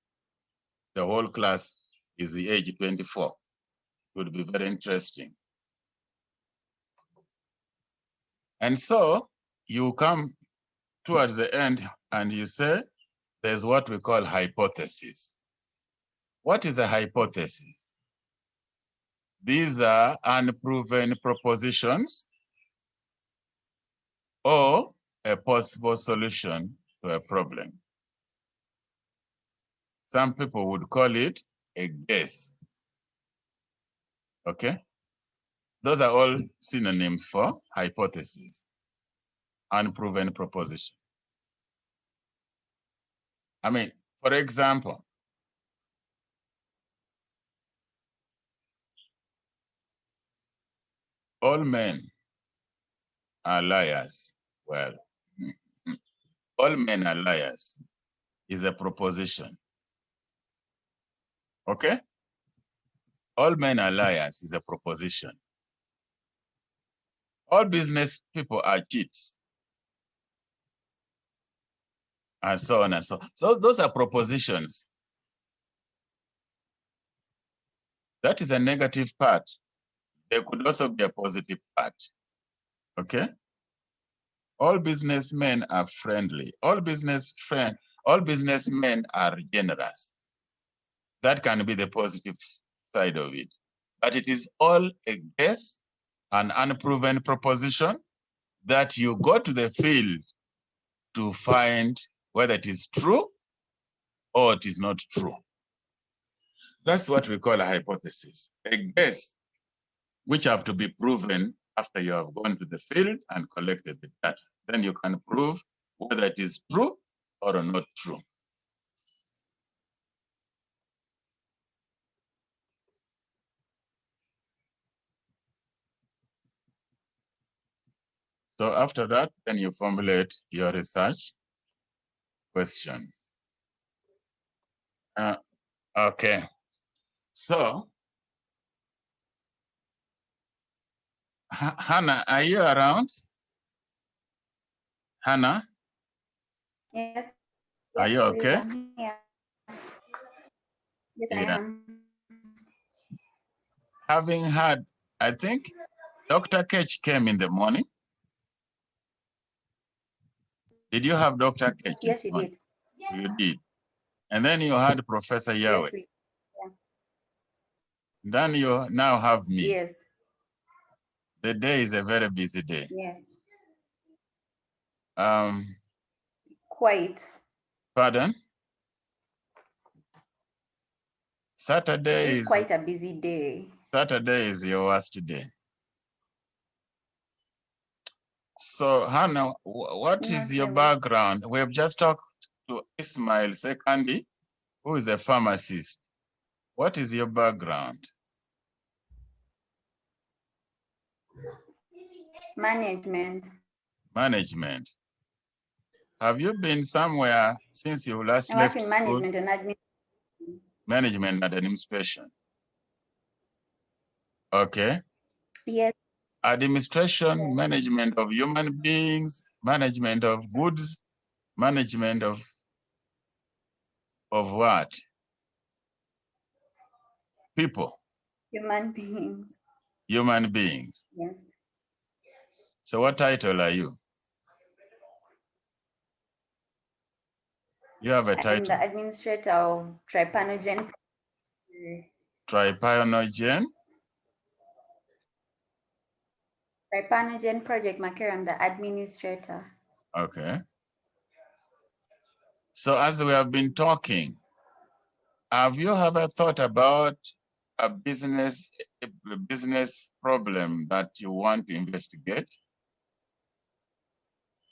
Speaker 1: The whole class is the age 24. It would be very interesting. And so you come towards the end and you say, there's what we call hypothesis. What is a hypothesis? These are unproven propositions or a possible solution to a problem. Some people would call it a guess. Okay? Those are all synonyms for hypothesis, unproven proposition. I mean, for example, all men are liars. Well, all men are liars is a proposition. Okay? All men are liars is a proposition. All business people are cheats. And so on and so on. So those are propositions. That is a negative part. There could also be a positive part. Okay? All businessmen are friendly. All businessmen are generous. That can be the positive side of it. But it is all a guess, an unproven proposition that you go to the field to find whether it is true or it is not true. That's what we call a hypothesis, a guess which have to be proven after you have gone to the field and collected the data. Then you can prove whether it is true or not true. So after that, then you formulate your research question. Okay. So, Hannah, are you around? Hannah?
Speaker 3: Yes.
Speaker 1: Are you okay?
Speaker 3: Yes,
Speaker 1: Yeah.
Speaker 3: I am.
Speaker 1: Having had, I think, Dr. Ketch came in the morning. Did you have Dr. Ketch?
Speaker 3: Yes, you did.
Speaker 1: You did. And then you had Professor Yahweh.
Speaker 3: Yes,
Speaker 1: Then you now have me.
Speaker 3: yes,
Speaker 1: The day is a very busy day.
Speaker 3: yes.
Speaker 1: Um,
Speaker 3: Quite.
Speaker 1: Pardon? Saturday
Speaker 3: It's quite a busy day.
Speaker 1: Saturday is your worst day. So, Hannah, what is your background? We have just talked to Ismail Sekandi, who is a pharmacist. What is your background?
Speaker 3: Management.
Speaker 1: Management. Have you been somewhere since you last
Speaker 3: I work
Speaker 1: left
Speaker 3: in
Speaker 1: school?
Speaker 3: management and admin.
Speaker 1: Management and administration. Okay.
Speaker 3: Yes.
Speaker 1: Administration, management of human beings, management of goods, management of what? People.
Speaker 3: Human beings.
Speaker 1: Human beings.
Speaker 3: Yes.
Speaker 1: So what title are you? You have a
Speaker 3: I'm
Speaker 1: title.
Speaker 3: the administrator of Trypanogen.
Speaker 1: Trypanogen.
Speaker 3: Trypanogen Project Makere. I'm the administrator.
Speaker 1: Okay. So as we have been talking, have you ever thought about a business problem that you want to investigate?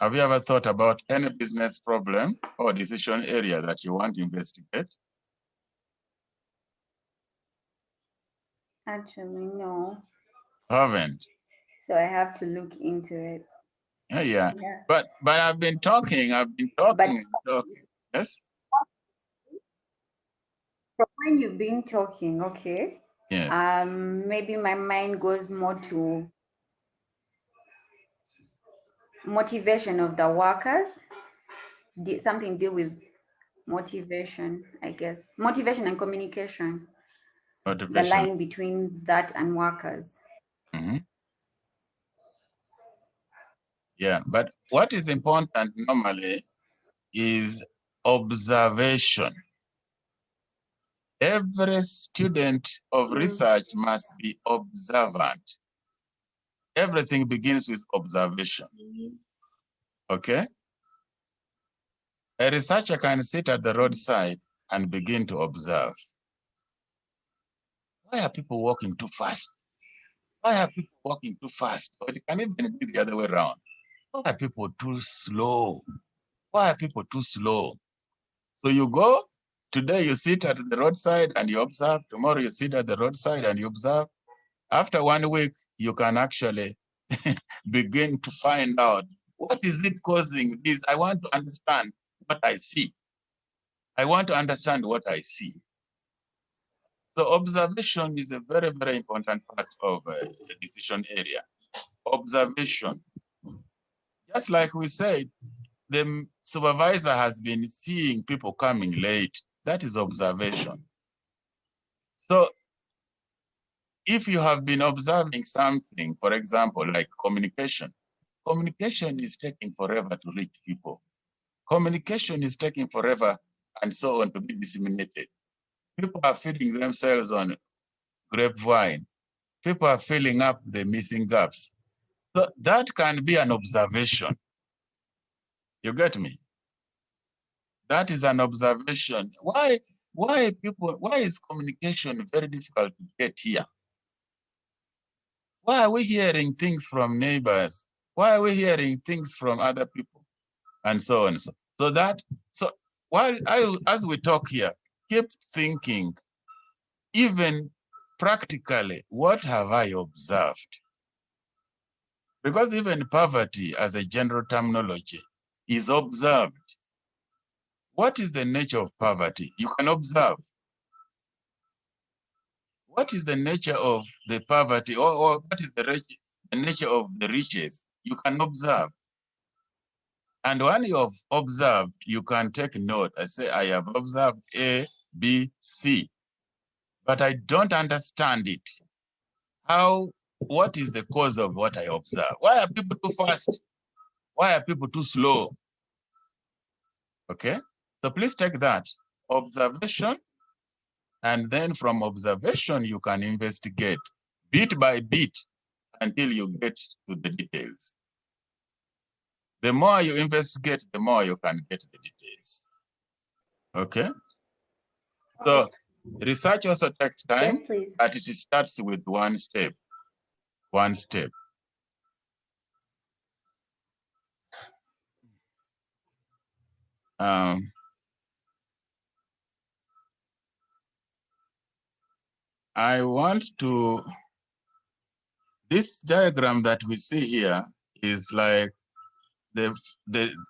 Speaker 1: Have you ever thought about any business problem or decision area that you want to investigate?
Speaker 3: Actually, no.
Speaker 1: Haven't.
Speaker 3: So I have to look into it.
Speaker 1: Yeah. But I've been talking. Yes.
Speaker 3: From when you've been talking, okay.
Speaker 1: Yes.
Speaker 3: Maybe my mind goes more to motivation of the workers. Something deal with motivation, I guess. Motivation and communication.
Speaker 1: Motivation.
Speaker 3: The line between that and workers.
Speaker 1: Mm-hmm. Yeah, but what is important normally is observation. Every student of research must be observant. Everything begins with observation. Okay? A researcher can sit at the roadside and begin to observe. Why are people walking too fast? Why are people walking too fast? Or it can even be the other way around. Why are people too slow? Why are people too slow? So you go, today you sit at the roadside and you observe. Tomorrow you sit at the roadside and you observe. After 1 week, you can actually begin to find out what is it causing this. I want to understand what I see. I want to understand what I see. So observation is a very, very important part of a decision area. Observation. Just like we said, the supervisor has been seeing people coming late. That is observation. So if you have been observing something, for example, like communication is taking forever to reach people. Communication is taking forever and so on to be disseminated. People are feeding themselves on grapevine. People are filling up the missing gaps. So that can be an observation. You get me? That is an observation. Why is communication very difficult to get here? Why are we hearing things from neighbors? Why are we hearing things from other people? And so on. So while as we talk here, keep thinking, even practically, what have I observed? Because even poverty as a general terminology is observed. What is the nature of poverty? You can observe. What is the nature of the poverty or what is the nature of the riches? You can observe. And when you have observed, you can take note. I say, I have observed A, B, C, but I don't understand it. What is the cause of what I observe? Why are people too fast? Why are people too slow? Okay, so please take that observation, and then from observation, you can investigate bit by bit until you get to the details. The more you investigate, the more you can get the details. Okay? So research also takes time,
Speaker 3: Yes, please.
Speaker 1: but it starts with one step. One step. I want to, this diagram that we see here is like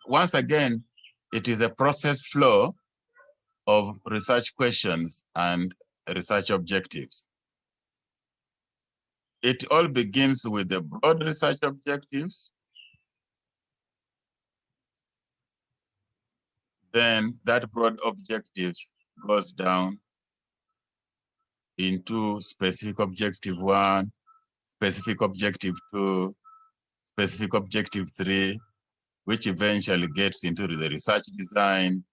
Speaker 1: once again, it is a process flow of research questions and research objectives. It all begins with the broad research objectives. Then that broad objective goes down into specific objective 1, specific objective 2, specific objective 3, which eventually gets into the research design,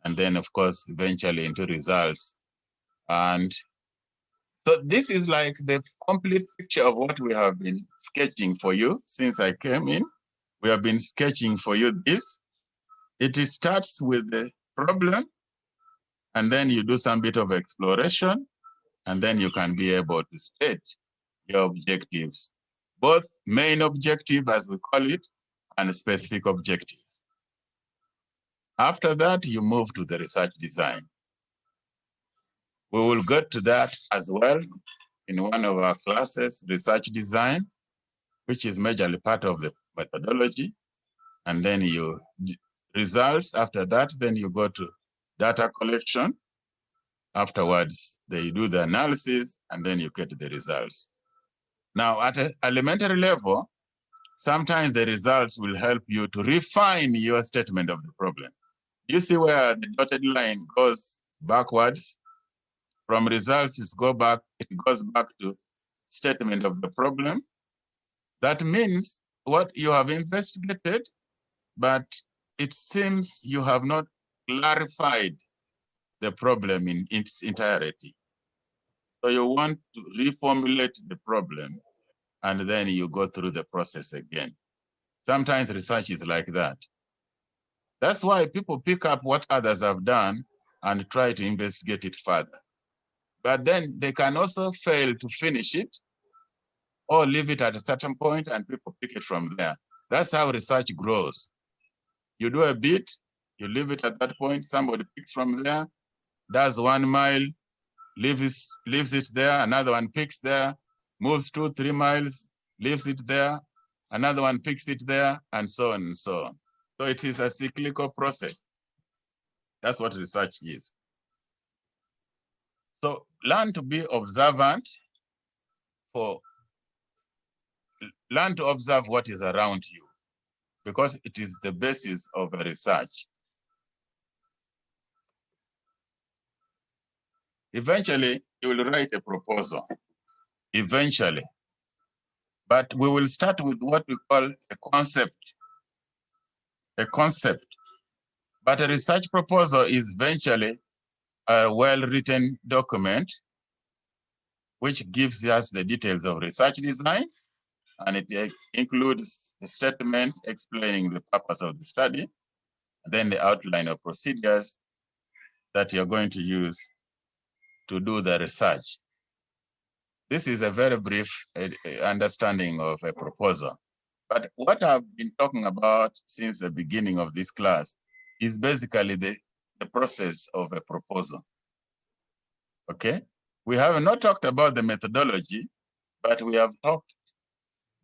Speaker 1: and then of course, eventually into results. And so this is like the complete picture of what we have been sketching for you since I came in. We have been sketching for you this. It starts with the problem, and then you do some bit of exploration, and then you can be able to state your objectives, both main objective, as we call it, and specific objective. After that, you move to the research design. We will get to that as well in one of our classes, research design, which is majorly part of the methodology. And then you results after that, then you go to data collection. Afterwards, they do the analysis, and then you get the results. Now, at an elementary level, sometimes the results will help you to refine your statement of the problem. You see where the dotted line goes backwards? From results, it goes back to statement of the problem. That means what you have investigated, but it seems you have not clarified the problem in its entirety. So you want to reformulate the problem, and then you go through the process again. Sometimes research is like that. That's why people pick up what others have done and try to investigate it further. But then they can also fail to finish it or leave it at a certain point and people pick it from there. That's how research grows. You do a bit, you leave it at that point, somebody picks from there, does 1 mile, leaves it there, another one picks there, moves 2-3 miles, leaves it there, another one picks it there, and so on and so on. So it is a cyclical process. That's what research is. So learn to be observant, learn to observe what is around you, because it is the basis of a research. Eventually, you will write a proposal, eventually. But we will start with what we call a concept. A concept. But a research proposal is eventually a well-written document which gives us the details of research design, and it includes a statement explaining the purpose of the study, and then the outline of procedures that you're going to use to do the research. This is a very brief understanding of a proposal. But what I've been talking about since the beginning of this class is basically the process of a proposal. Okay? We have not talked about the methodology, but we have talked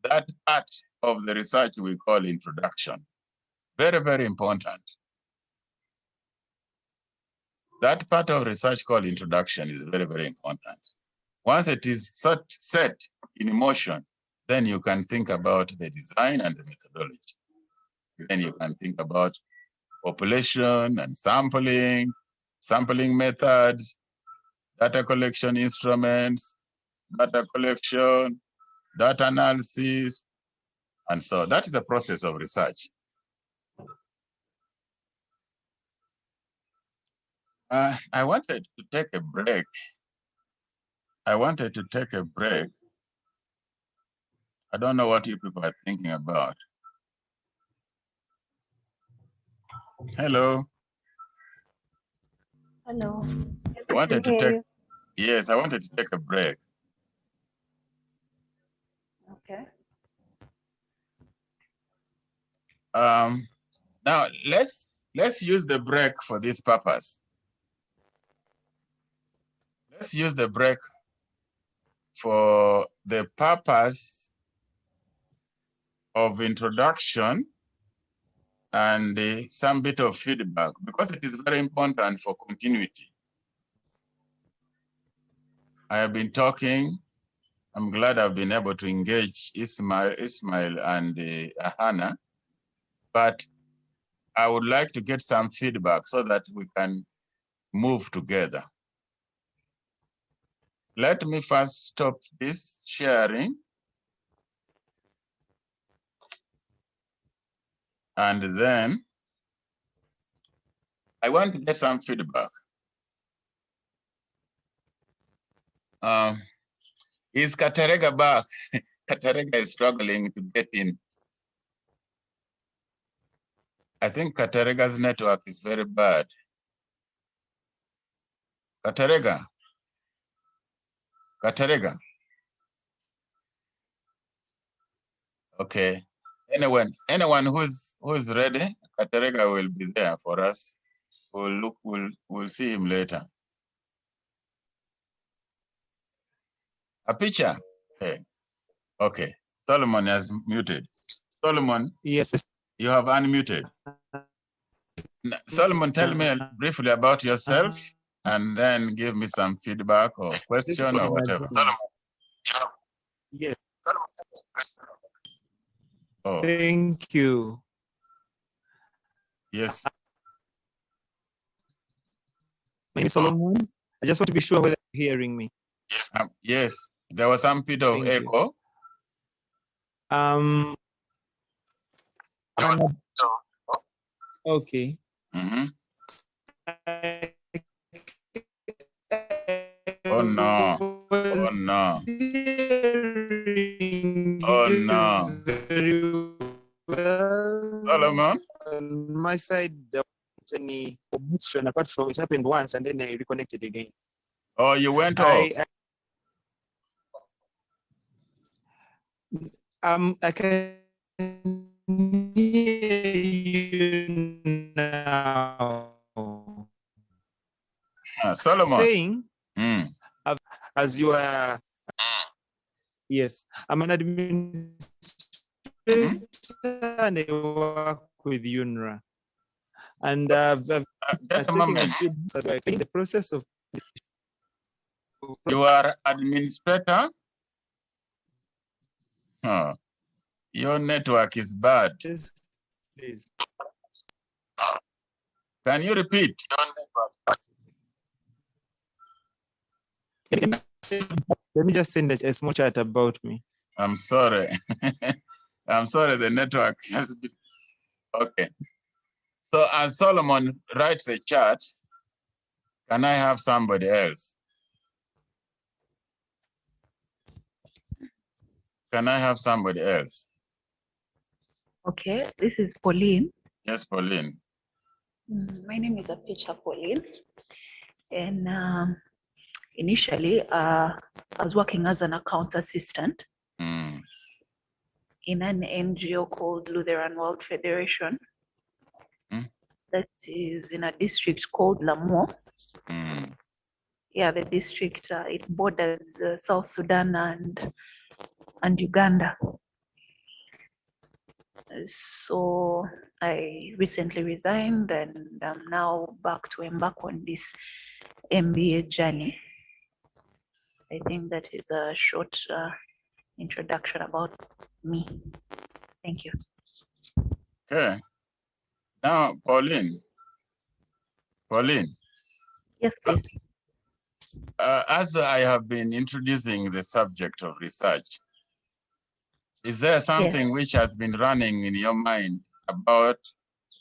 Speaker 1: that part of the research we call introduction. Very, very important. That part of research called introduction is very, very important. Once it is set in motion, then you can think about the design and the methodology. Then you can think about population and sampling methods, data collection instruments, data collection, data analysis, and so that is the process of research. I wanted to take a break. I don't know what you people are thinking about. Hello.
Speaker 4: Hello.
Speaker 1: I wanted to take a break.
Speaker 4: Okay.
Speaker 1: Now let's use the break for this purpose. Let's use the break for the purpose of introduction and some bit of feedback, because it is very important for continuity. I have been talking. I'm glad I've been able to engage Ismail and Hannah, but I would like to get some feedback so that we can move together. Let me first stop this sharing. And then I want to get some feedback. Is Katarega back? Katarega is struggling to get in. I think Katarega's network is very bad. Katarega. Katarega. Okay. Anyone who's ready, Katarega will be there for us. We'll see him later. A picture? Okay. Okay. Solomon has muted. Solomon.
Speaker 4: Yes.
Speaker 1: You have unmuted. Solomon, tell me briefly about yourself and then give me some feedback or question or whatever. Solomon.
Speaker 4: Yes.
Speaker 1: Oh,
Speaker 4: Thank you.
Speaker 1: yes.
Speaker 4: My name is Solomon. I just want to be sure whether you're hearing me.
Speaker 1: Yes, there was some bit of
Speaker 4: Thank you.
Speaker 1: echo.
Speaker 4: Okay.
Speaker 1: Oh no. Oh no. Oh no.
Speaker 4: Very well.
Speaker 1: Solomon?
Speaker 4: On my side, there wasn't any connection apart from it happened once and then I reconnected again.
Speaker 1: Oh, you went off.
Speaker 4: I can hear you now.
Speaker 1: Solomon.
Speaker 4: Saying, as you are, yes, I'm an administrator and I work with UNRWA. And
Speaker 1: just a moment.
Speaker 4: The process of.
Speaker 1: You are administrator? Huh. Your network is bad.
Speaker 4: Yes, please.
Speaker 1: Can you repeat?
Speaker 4: Let me just send a small chat about me.
Speaker 1: I'm sorry. I'm sorry, the network has been. Okay. So as Solomon writes a chat, can I have somebody else? Can I have somebody else?
Speaker 5: Okay, this is Pauline.
Speaker 1: Yes, Pauline.
Speaker 5: My name is Apicha Pauline. And initially, I was working as an account assistant in an NGO called Lutheran World Federation. That is in a district called Lamu. Yeah, the district, it borders South Sudan and Uganda. So I recently resigned and I'm now back to embark on this MBA journey. I think that is a short introduction about me. Thank you.
Speaker 1: Okay. Now, Pauline.
Speaker 5: Yes, please.
Speaker 1: As I have been introducing the subject of research, is there something which has been running in your mind about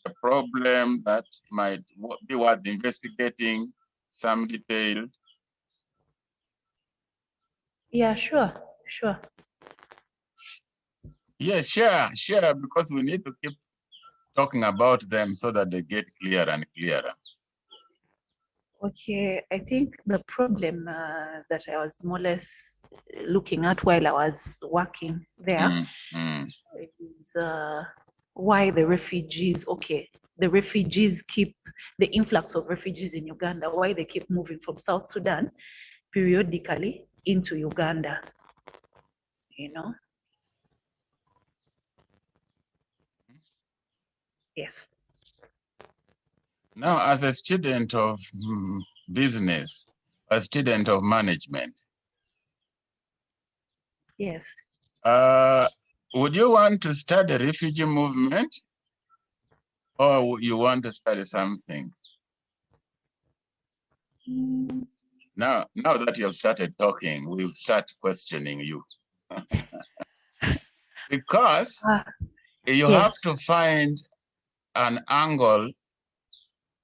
Speaker 1: a problem that might be worth investigating, some detail?
Speaker 5: Yeah, sure.
Speaker 1: Yeah, share, because we need to keep talking about them so that they get clearer and clearer.
Speaker 5: Okay, I think the problem that I was more or less looking at while I was working there is why the refugees, the influx of refugees in Uganda, why they keep moving from South Sudan periodically into Uganda, you know? Yes.
Speaker 1: Now, as a student of business, a student of management,
Speaker 5: Yes.
Speaker 1: would you want to study refugee movement, or you want to study something? Now that you have started talking, we'll start questioning you. Because you
Speaker 5: yes.
Speaker 1: have to find an angle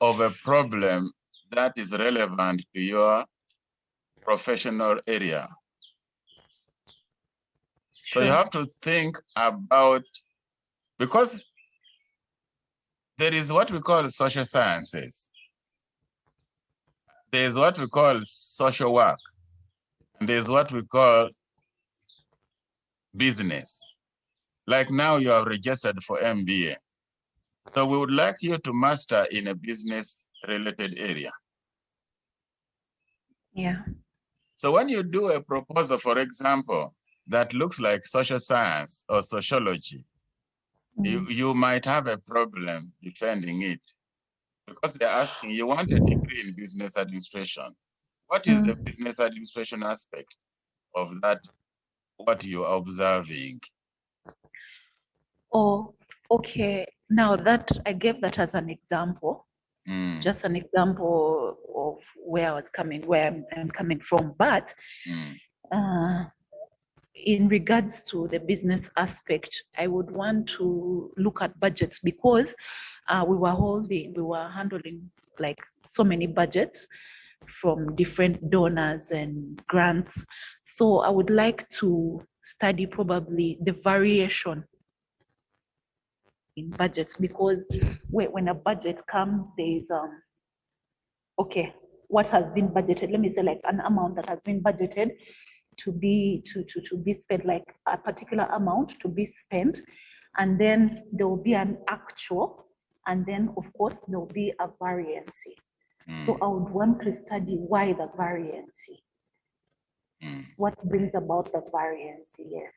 Speaker 1: of a problem that is relevant to your professional area. So you
Speaker 5: Sure.
Speaker 1: have to think about, because there is what we call social sciences. There's what we call social work. And there's what we call business. Like now you are registered for MBA. So we would like you to master in a business related area.
Speaker 5: Yeah.
Speaker 1: So when you do a proposal, for example, that looks like social science or sociology, you might have a problem defending it, because they're asking, you want a degree in business administration. What is the business administration aspect of that, what you're observing?
Speaker 5: Oh, okay. Now that I gave that as an example, just an example of where I was coming, where I'm coming from. But in regards to the business aspect, I would want to look at budgets, because we were handling like so many budgets from different donors and grants. So I would like to study probably the variation in budgets, because when a budget comes, there is okay, what has been budgeted, let me say like an amount that has been budgeted to be spent, like a particular amount to be spent, and then there will be an actual, and then of course there will be a variance. So I would want to study why the variance, what brings about the variance. Yes.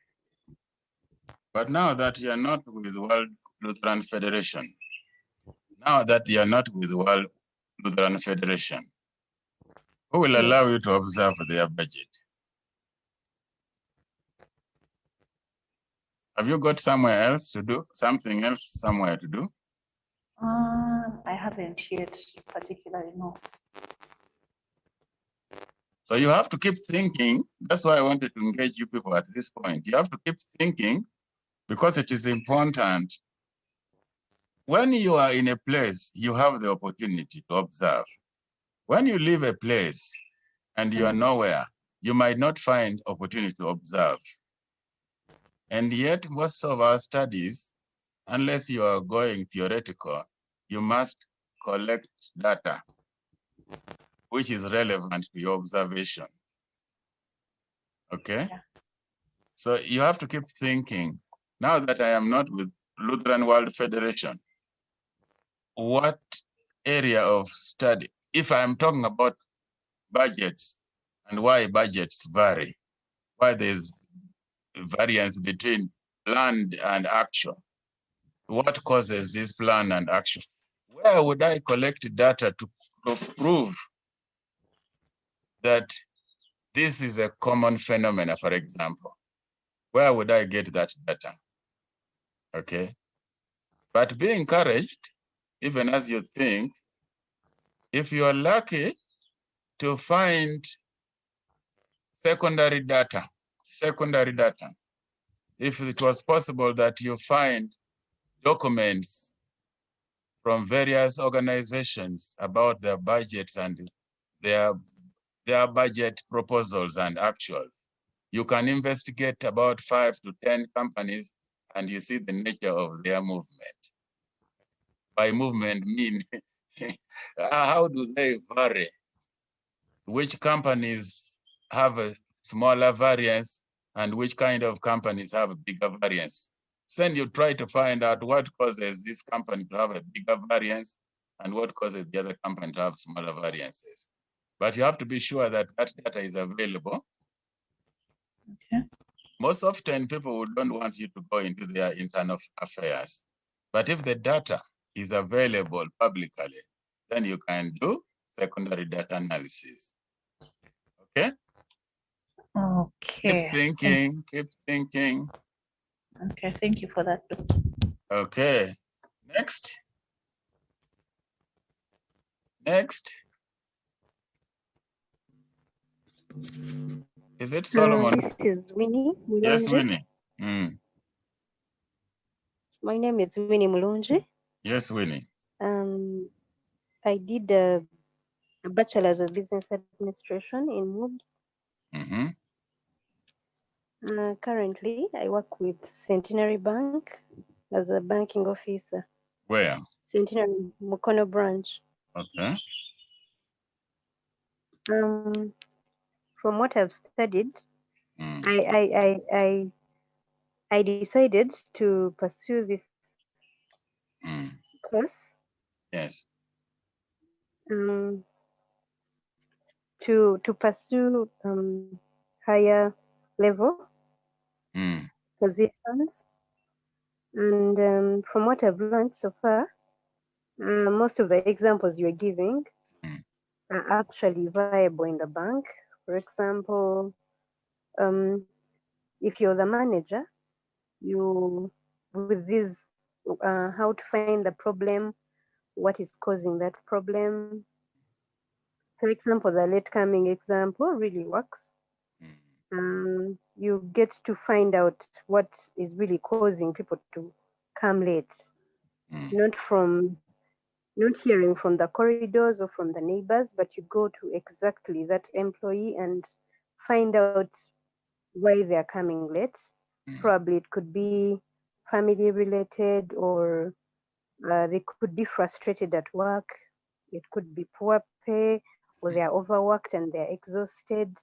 Speaker 1: But now that you are not with World Lutheran Federation, who will
Speaker 5: Yes.
Speaker 1: allow you to observe their budget? Have you got somewhere else to do, something else somewhere to do?
Speaker 5: I haven't yet particularly, no.
Speaker 1: So you have to keep thinking. That's why I wanted to engage you people at this point. You have to keep thinking, because it is important. When you are in a place, you have the opportunity to observe. When you leave a place and you are nowhere, you might not find opportunity to observe. And yet most of our studies, unless you are going theoretical, you must collect data which is relevant to your observation. Okay?
Speaker 5: Yeah.
Speaker 1: So you have to keep thinking, now that I am not with Lutheran World Federation, what area of study, if I'm talking about budgets and why budgets vary, why there's variance between planned and actual, what causes this plan and action? Where would I collect data to prove that this is a common phenomena, for example? Where would I get that data? Okay. But be encouraged, even as you think, if you are lucky to find secondary data, if it was possible that you find documents from various organizations about their budgets and their budget proposals and actual, you can investigate about 5 to 10 companies and you see the nature of their movement. By movement mean, how do they vary? Which companies have a smaller variance and which kind of companies have a bigger variance? Then you try to find out what causes this company to have a bigger variance and what causes the other company to have smaller variances. But you have to be sure that that data is available
Speaker 5: Okay.
Speaker 1: Most often, people don't want you to go into their internal affairs. But if the data is available publicly, then you can do secondary data analysis. Okay?
Speaker 5: Okay.
Speaker 1: Keep thinking, keep thinking.
Speaker 5: Okay, thank you for that.
Speaker 1: Okay. Next. Next. Is it Solomon?
Speaker 6: This is Winnie
Speaker 1: Yes,
Speaker 6: Mulonji.
Speaker 1: Winnie. Mm.
Speaker 6: My name is Winnie Mulonji.
Speaker 1: Yes, Winnie.
Speaker 6: I did a bachelor's of business administration in MOOBS.
Speaker 1: Mm-hmm.
Speaker 6: Currently, I work with Centenary Bank as a banking officer.
Speaker 1: Where?
Speaker 6: Centenary Mukono branch.
Speaker 1: Okay.
Speaker 6: From what I've studied,
Speaker 1: Mm.
Speaker 6: I decided to pursue this course.
Speaker 1: Yes.
Speaker 6: To pursue higher level positions. And from what I've learned so far, most of the examples you're giving are actually viable in the bank. For example, if you're the manager, you with this how to find the problem, what is causing that problem. For example, the late coming example really works. You get to find out what is really causing people to come late, not hearing from the corridors or from the neighbors, but you go to exactly that employee and find out why they're coming late. Probably it could be family related, or they could be frustrated at work. It could be poor pay, or they're overworked and they're exhausted.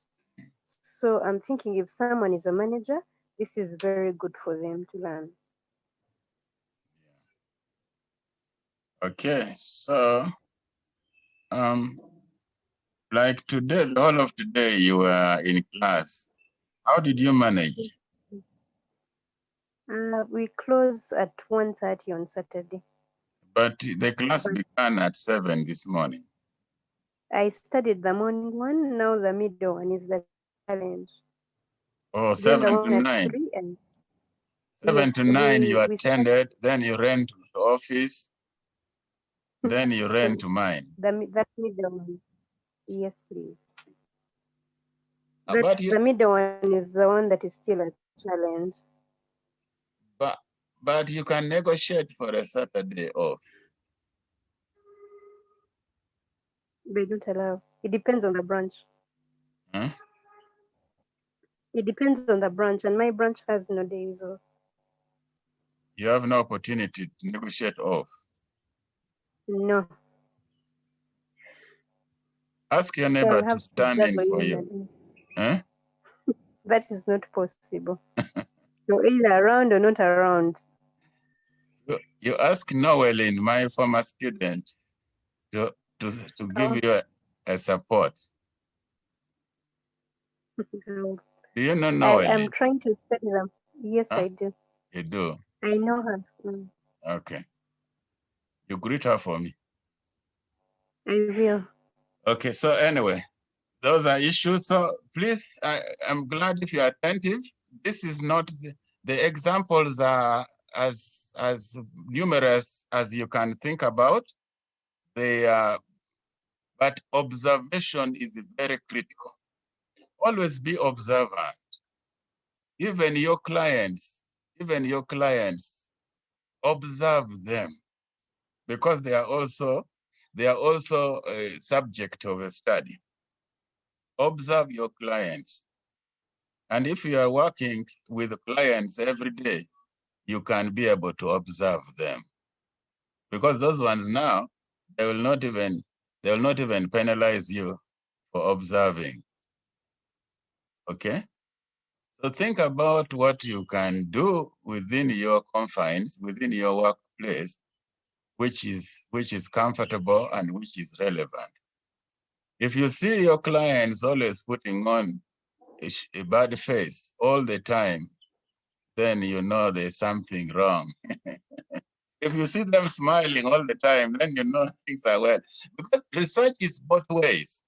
Speaker 6: So I'm thinking if someone is a manager, this is very good for them to learn.
Speaker 1: Okay, so like today, the whole of today you were in class. How did you manage?
Speaker 6: We close at 1:30 on Saturday.
Speaker 1: But the class began at 7 this morning.
Speaker 6: I studied the morning one, now the middle one is the challenge.
Speaker 1: Oh,
Speaker 6: Then
Speaker 1: 7
Speaker 6: the
Speaker 1: to
Speaker 6: one at
Speaker 1: 9.
Speaker 6: 3 and
Speaker 1: 7
Speaker 6: yes,
Speaker 1: to 9 you
Speaker 6: we
Speaker 1: attended, then you ran to the office, then you ran to mine.
Speaker 6: that middle one. Yes, please.
Speaker 1: But
Speaker 6: The middle one is the one that is still a challenge.
Speaker 1: But you can negotiate for a Saturday off.
Speaker 6: They don't allow. It depends on the branch.
Speaker 1: Huh?
Speaker 6: It depends on the branch, and my branch has no days off.
Speaker 1: You have no opportunity to negotiate off.
Speaker 6: No.
Speaker 1: Ask your neighbor to stand in for you. Huh?
Speaker 6: That is not possible. You're either around or not around.
Speaker 1: You ask Noeline, my former student, to give you a support. Do you know Noeline?
Speaker 6: I'm trying to study them. Yes, I do.
Speaker 1: You do?
Speaker 6: I know her.
Speaker 1: Okay. You greet her for me.
Speaker 6: I will.
Speaker 1: Okay, so anyway, those are issues. So please, I'm glad if you're attentive. This is not, the examples are as numerous as you can think about. They are, but observation is very critical. Always be observant. Even your clients, observe them, because they are also a subject of a study. Observe your clients. And if you are working with clients every day, you can be able to observe them. Because those ones now, they will not even penalize you for observing. Okay? So think about what you can do within your confines, within your workplace, which is comfortable and which is relevant. If you see your clients always putting on a bad face all the time, then you know there's something wrong. If you see them smiling all the time, then you know things are well. Because research is both ways.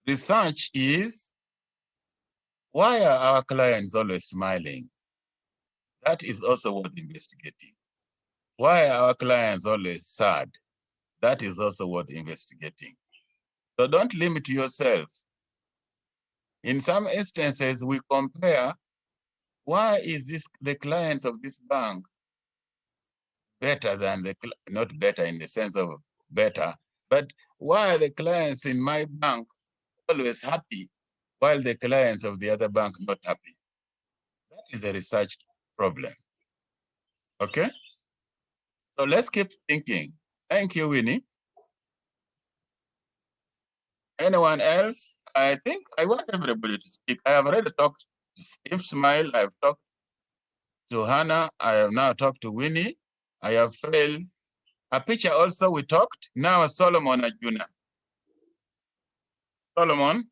Speaker 1: Research is, why are our clients always smiling? That is also worth investigating. Why are our clients always sad? That is also worth investigating. So don't limit yourself. In some instances, we compare, why is the clients of this bank better than not better in the sense of better, but why are the clients in my bank always happy while the clients of the other bank not happy? That is a research problem. Okay? So let's keep thinking. Thank you, Winnie. Anyone else? I think I want everybody to speak. I have already talked to Steve Smile. I've talked to Hannah. I have now talked to Winnie. I have failed. A picture also we talked. Now Solomon Ajuna. Solomon?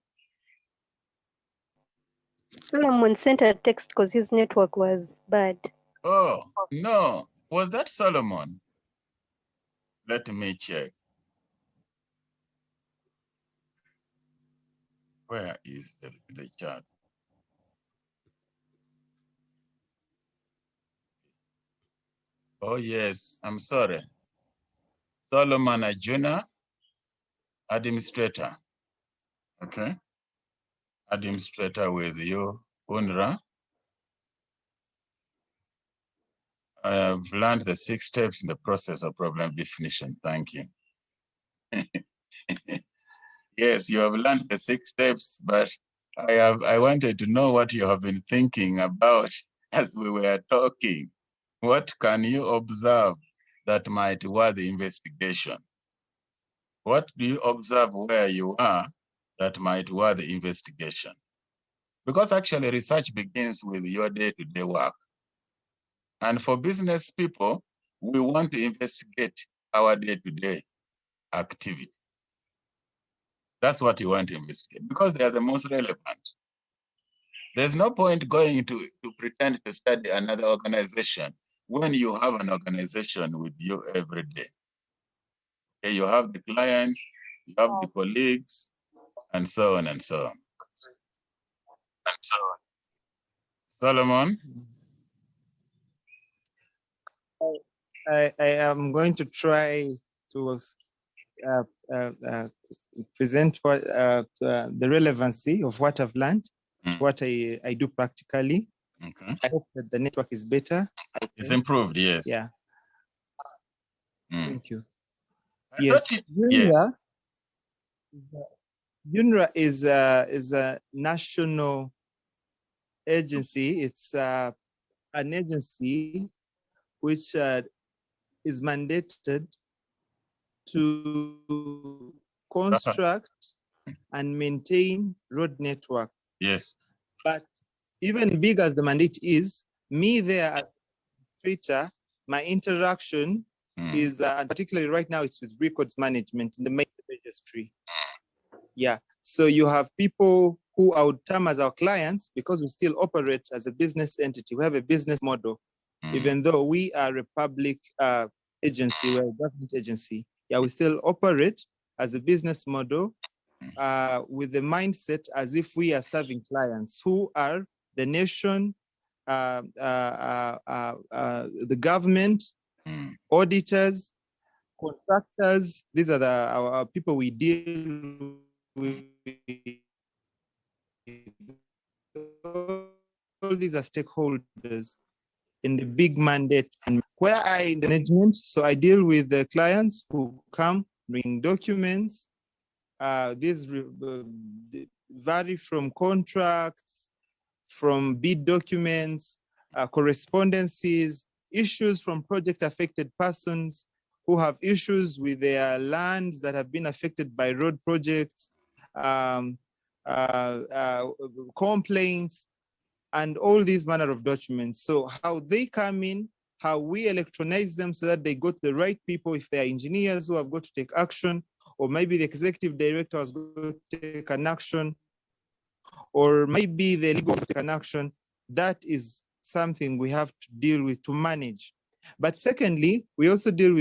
Speaker 6: Solomon sent a text because his network was bad.
Speaker 1: Oh, no. Was that Solomon? Let me check. Where is the chat? Oh, yes. I'm sorry. Solomon Ajuna, administrator. Okay. Administrator with you, UNRWA. I have learned the 6 steps in the process of problem definition. Thank you. Yes, you have learned the 6 steps, but I wanted to know what you have been thinking about as we were talking. What can you observe that might worth the investigation? What do you observe where you are that might worth the investigation? Because actually research begins with your day-to-day work. And for business people, we want to investigate our day-to-day activity. That's what you want to investigate because they are the most relevant. There's no point going to pretend to study another organization when you have an organization with you every day. Okay, you have the clients, you have the colleagues, and so on and so on. Solomon?
Speaker 4: I am going to try to present what the relevancy of what I've learned, what I do practically.
Speaker 1: Okay.
Speaker 4: I hope that the network is better.
Speaker 1: It's improved, yes.
Speaker 4: Yeah. Thank you.
Speaker 1: I
Speaker 4: Yes.
Speaker 1: thought
Speaker 4: UNRWA, UNRWA is a national agency. It's an agency which is mandated to construct and maintain road network.
Speaker 1: Yes.
Speaker 4: But even big as the mandate is, me there as administrator, my interaction is, and particularly right now, it's with records management in the main registry. Yeah. So you have people who I would term as our clients because we still operate as a business entity. We have a business model, even though we are a public agency, we're a government agency. Yeah, we still operate as a business model with the mindset as if we are serving clients who are the nation, the government, auditors, contractors. These are our people we deal with. All these are stakeholders in the big mandate. And where I in the management, so I deal with the clients who come bring documents. These vary from contracts, from bid documents, correspondences, issues from project affected persons who have issues with their lands that have been affected by road projects, complaints, and all these manner of documents. So how they come in, how we electronize them so that they go to the right people, if they are engineers who have got to take action, or maybe the executive director has got to take an action, or maybe the legal to take an action, that is something we have to deal with to manage. But secondly, we also deal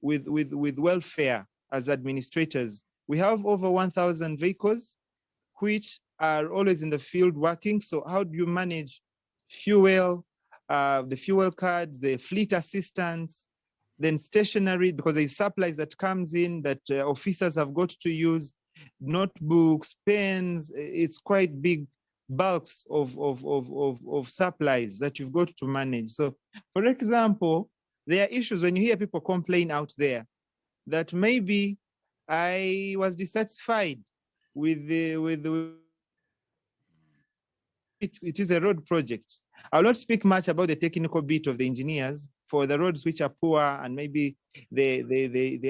Speaker 4: with welfare as administrators. We have over 1,000 vehicles which are always in the field working. So how do you manage fuel, the fuel cards, the fleet assistance, then stationery, because there's supplies that comes in that officers have got to use, notebooks, pens. It's quite big bulks of supplies that you've got to manage. So for example, there are issues when you hear people complain out there that maybe I was dissatisfied with it is a road project. I'll not speak much about the technical bit of the engineers for the roads which are poor and maybe they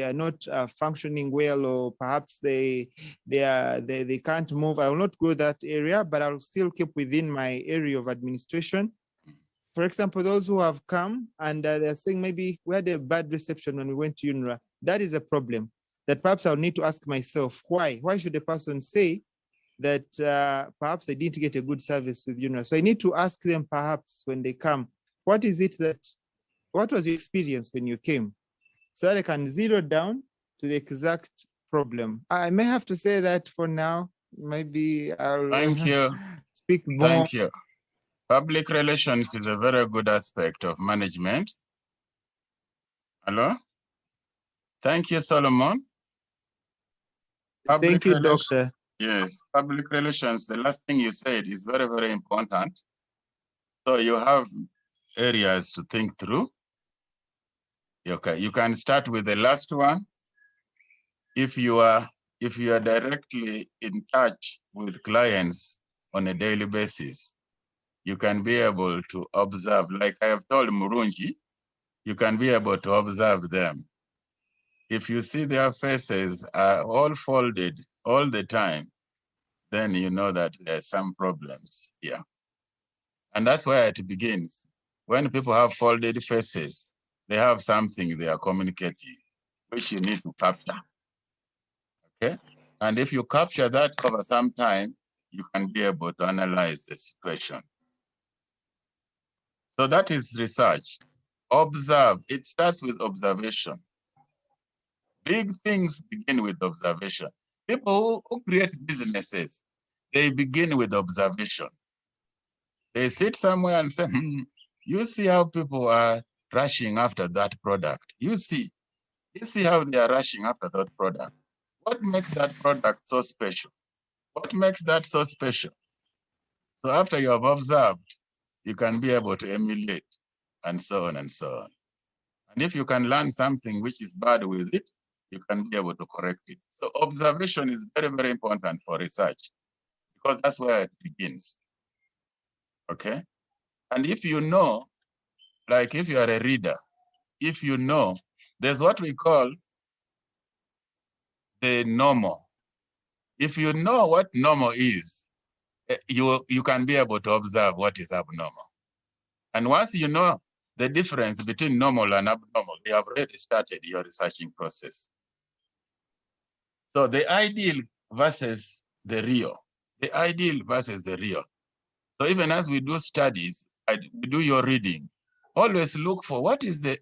Speaker 4: are not functioning well, or perhaps they can't move. I will not go that area, but I'll still keep within my area of administration. For example, those who have come and they're saying maybe we had a bad reception when we went to UNRWA. That is a problem that perhaps I'll need to ask myself, why? Why should a person say that perhaps they didn't get a good service with UNRWA? So I need to ask them perhaps when they come, what is it what was your experience when you came? So that I can zero down to the exact problem. I may have to say that for now. Maybe I'll
Speaker 1: Thank you.
Speaker 4: speak more.
Speaker 1: Thank you. Public relations is a very good aspect of management. Hello? Thank you, Solomon.
Speaker 4: Thank you, Doctor.
Speaker 1: Yes, public relations, the last thing you said is very, very important. So you have areas to think through. Okay, you can start with the last one. If you are directly in touch with clients on a daily basis, you can be able to observe, like I have told Murungi, you can be able to observe them. If you see their faces are all folded all the time, then you know that there's some problems here. And that's where it begins. When people have folded faces, they have something they are communicating, which you need to capture, okay? And if you capture that over some time, you can be able to analyze the situation. So that is research. Observe, it starts with observation. Big things begin with observation. People who create businesses, they begin with observation. They sit somewhere and say, you see how people are rushing after that product. You see how they are rushing after that product. What makes that product so special? What makes that so special? So after you have observed, you can be able to emulate, and so on and so on. And if you can learn something which is bad with it, you can be able to correct it. So observation is very, very important for research, because that's where it begins, okay? And if you know, like if you are a reader, if you know, there's what we call the normal. If you know what normal is, you can be able to observe what is abnormal. And once you know the difference between normal and abnormal, you have already started your researching process. So the ideal versus the real, the ideal versus the real. So even as we do studies, we do your reading, always look for what is the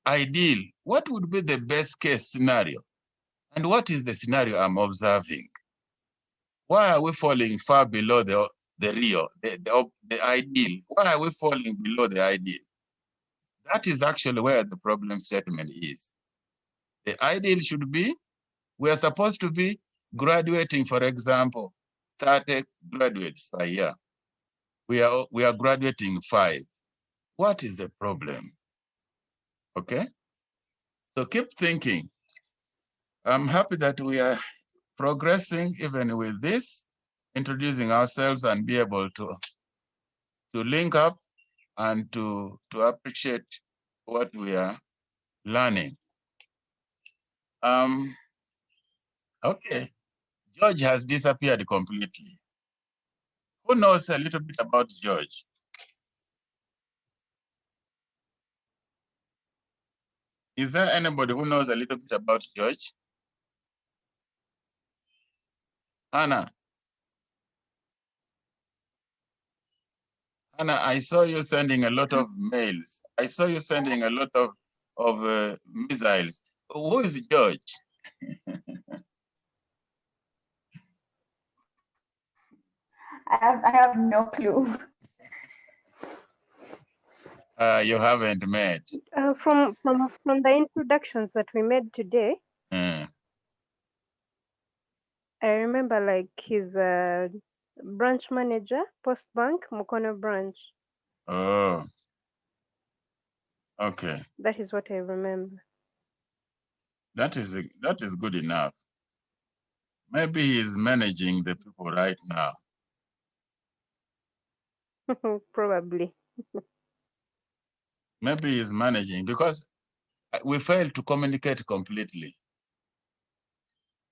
Speaker 1: ideal, what would be the best case scenario, and what is the scenario I'm observing. Why are we falling far below the real, the ideal? Why are we falling below the ideal? That is actually where the problem statement is. The ideal should be, we are supposed to be graduating, for example, 30 graduates per year. We are graduating 5. What is the problem? Okay? So keep thinking. I'm happy that we are progressing even with this, introducing ourselves and be able to link up and to appreciate what we are learning. Okay, George has disappeared completely. Who knows a little bit about George? Is there anybody who knows a little bit about George? Hannah? Anna, I saw you sending a lot of mails. I saw you sending a lot of missiles. Who is George?
Speaker 3: I have no clue.
Speaker 1: You haven't met.
Speaker 6: From the introductions that we made today,
Speaker 1: Uh,
Speaker 6: I remember like he's a branch manager, Post Bank, Mukono branch.
Speaker 1: oh, okay.
Speaker 6: That is what I remember.
Speaker 1: That is good enough. Maybe he's managing the people right now.
Speaker 6: Probably.
Speaker 1: Maybe he's managing because we failed to communicate completely.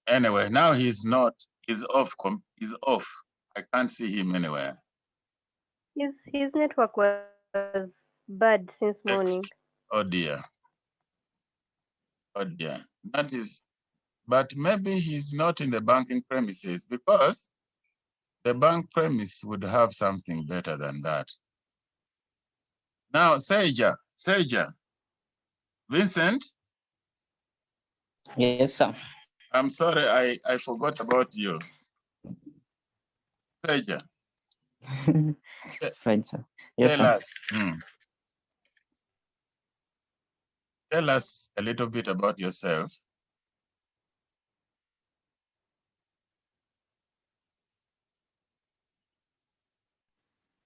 Speaker 1: Anyway, now he's not. He's off. He's off. I can't see him anywhere.
Speaker 6: His network was bad since morning.
Speaker 1: Oh dear. Oh dear. That is. But maybe he's not in the banking premises because the bank premise would have something better than that. Now, Seja, Vincent.
Speaker 7: Yes, sir.
Speaker 1: I'm sorry, I forgot about you. Seja.
Speaker 7: It's fine, sir. Yes,
Speaker 1: Tell
Speaker 7: sir.
Speaker 1: us. Tell us a little bit about yourself.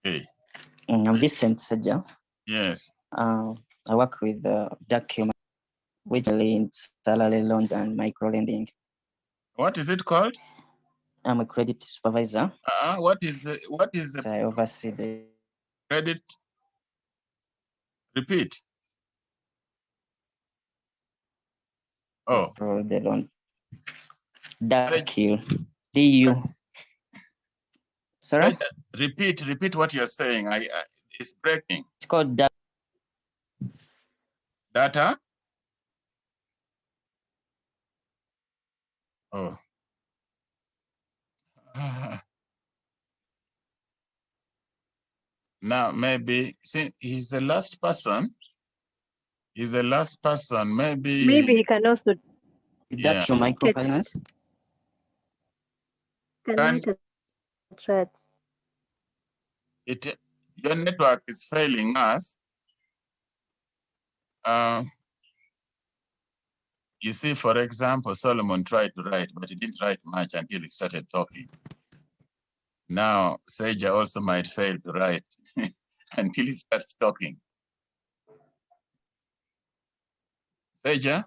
Speaker 1: Hey.
Speaker 7: I'm Vincent Saja.
Speaker 1: Yes.
Speaker 7: I work with document, which links salary loans and micro lending.
Speaker 1: What is it called?
Speaker 7: I'm a credit supervisor.
Speaker 1: What is the
Speaker 7: I oversee the
Speaker 1: credit? Repeat. Oh.
Speaker 7: the loan. DACU. DU. Sorry?
Speaker 1: Repeat what you're saying. It's breaking.
Speaker 7: It's called
Speaker 1: Data? Oh. Now, maybe, see, he's the last person. He's the last person. Maybe
Speaker 6: he can also
Speaker 7: DACU microfinance.
Speaker 6: can write a chat.
Speaker 1: Your network is failing us. You see, for example, Solomon tried to write, but he didn't write much until he started talking. Now, Seja also might fail to write until he starts talking. Seja?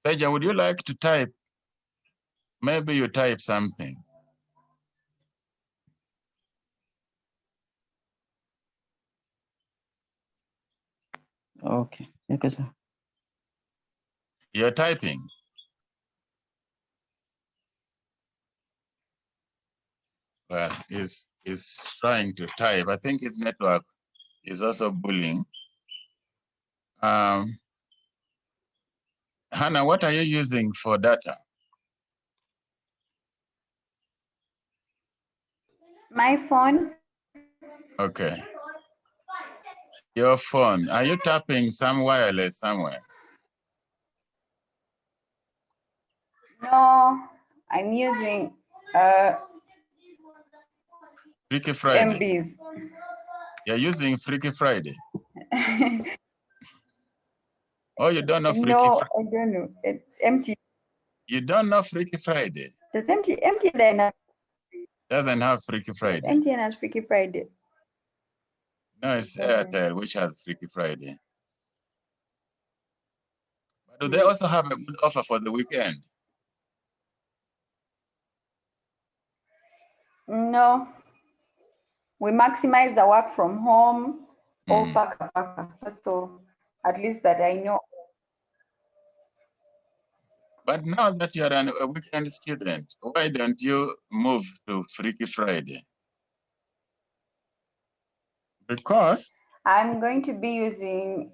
Speaker 1: Seja, would you like to type? Maybe you type something.
Speaker 7: Okay. Okay, sir.
Speaker 1: You're typing. Well, he's trying to type. I think his network is also bullying. Hannah, what are you using for data?
Speaker 3: My phone.
Speaker 1: Okay. Your phone. Are you tapping some wireless somewhere?
Speaker 3: No, I'm using
Speaker 1: Freaky Friday.
Speaker 3: MBs.
Speaker 1: You're using Freaky Friday. Oh, you don't know Freaky
Speaker 3: No,
Speaker 1: Friday?
Speaker 3: I don't know. It's empty.
Speaker 1: You don't know Freaky Friday?
Speaker 3: Does empty then
Speaker 1: Doesn't have Freaky Friday.
Speaker 3: MTN has Freaky Friday.
Speaker 1: No, it's Airtel, which has Freaky Friday. But do they also have a good offer for the weekend?
Speaker 3: No. We maximize the work from home or paka. That's all. At least that I know.
Speaker 1: But now that you're a weekend student, why don't you move to Freaky Friday? Because
Speaker 3: I'm going to be using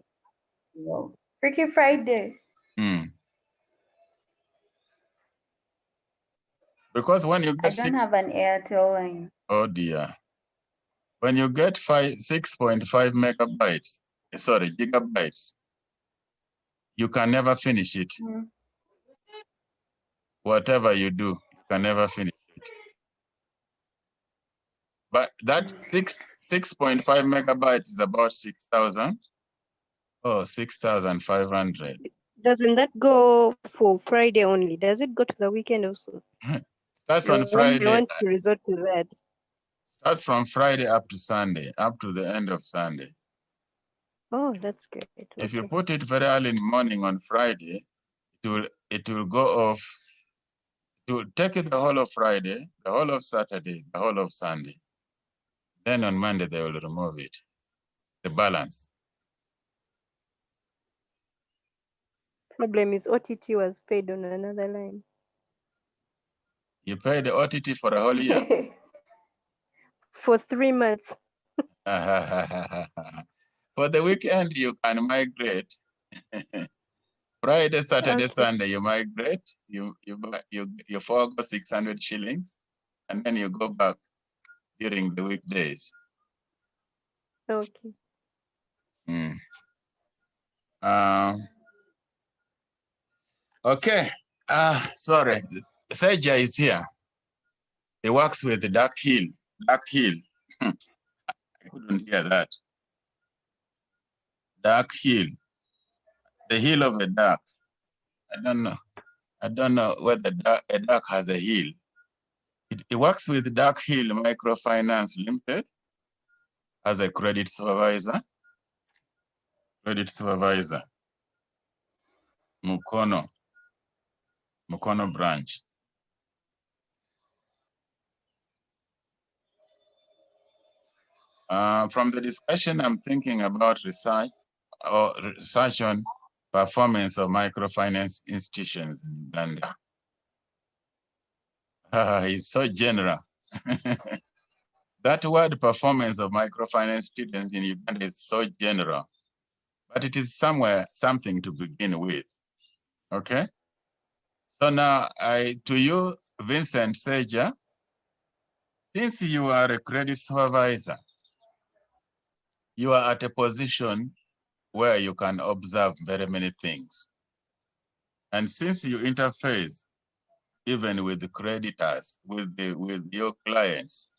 Speaker 3: Freaky Friday.
Speaker 1: Because when you
Speaker 3: I
Speaker 1: get
Speaker 3: don't have an Airtel line.
Speaker 1: oh dear. When you get 6.5 megabytes, sorry, gigabytes, you can never finish it.
Speaker 3: Mm.
Speaker 1: Whatever you do, you can never finish it. But that 6.5 megabytes is about 6,000 or 6,500.
Speaker 6: Doesn't that go for Friday only? Does it go to the weekend also?
Speaker 1: Starts on
Speaker 6: When
Speaker 1: Friday.
Speaker 6: they want to resort to that.
Speaker 1: Starts from Friday up to Sunday, up to the end of Sunday.
Speaker 6: Oh, that's great.
Speaker 1: If you
Speaker 6: Okay.
Speaker 1: put it very early in the morning on Friday, it will go off. It will take it the whole of Friday, the whole of Saturday, the whole of Sunday. Then on Monday, they will remove it, the balance.
Speaker 6: Problem is OTT was paid on another line.
Speaker 1: You pay the OTT for a whole year?
Speaker 6: For 3 months.
Speaker 1: For the weekend, you can migrate. Friday, Saturday,
Speaker 6: Okay.
Speaker 1: Sunday, you migrate. You forego 600 shillings, and then you go back during the weekdays.
Speaker 6: Okay.
Speaker 1: Okay. Sorry. Seja is here. He works with the Dark Hill. Dark Hill. I couldn't hear that. Dark Hill. The hill of a duck. I don't know. I don't know whether a duck has a hill. It works with Dark Hill Microfinance Limited as a credit supervisor. Credit supervisor. Mukono branch. From the discussion, I'm thinking about research on performance of microfinance institutions in Uganda. It's so general. That word performance of microfinance students in Uganda is so general, but it is something to begin with, okay? So now, to you, Vincent Seja, since you are a credit supervisor, you are at a position where you can observe very many things. And since you interface even with the creditors, with your clients,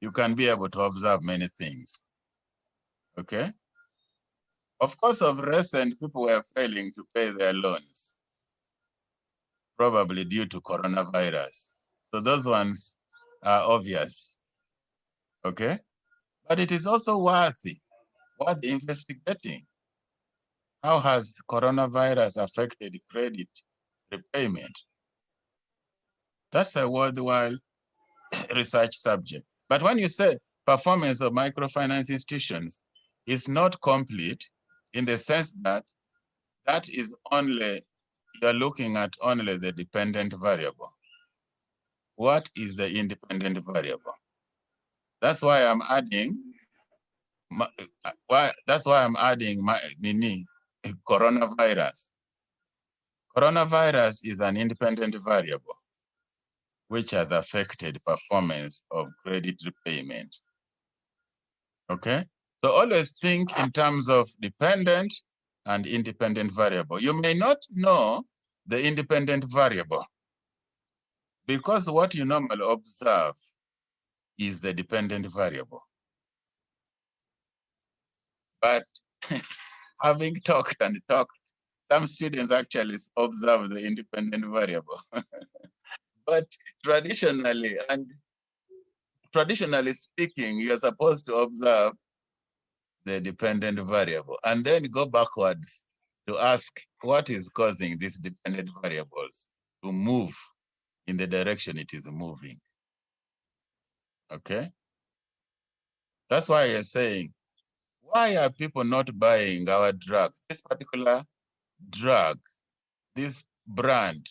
Speaker 1: you can be able to observe many things, okay? Of course, of recent, people were failing to pay their loans, probably due to coronavirus. So those ones are obvious, okay? But it is also worth investigating. How has coronavirus affected credit repayment? That's a worthwhile research subject. But when you say performance of microfinance institutions is not complete in the sense that that is only, you're looking at only the dependent variable. What is the independent variable? That's why I'm adding, coronavirus. Coronavirus is an independent variable which has affected performance of credit repayment. Okay? So always think in terms of dependent and independent variable. You may not know the independent variable because what you normally observe is the dependent variable. But having talked and talked, some students actually observe the independent variable. But traditionally speaking, you're supposed to observe the dependent variable and then go backwards to ask what is causing these dependent variables to move in the direction it is moving. Okay? That's why you're saying, why are people not buying our drugs? This particular drug, this brand,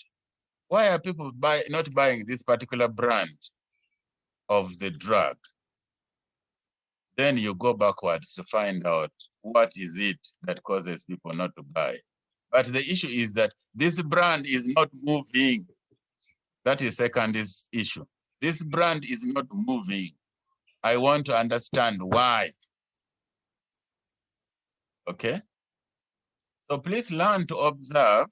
Speaker 1: why are people not buying this particular brand of the drug? Then you go backwards to find out what is it that causes people not to buy. But the issue is that this brand is not moving. That is second issue. This brand is not moving. I want to understand why. Okay? So please learn to observe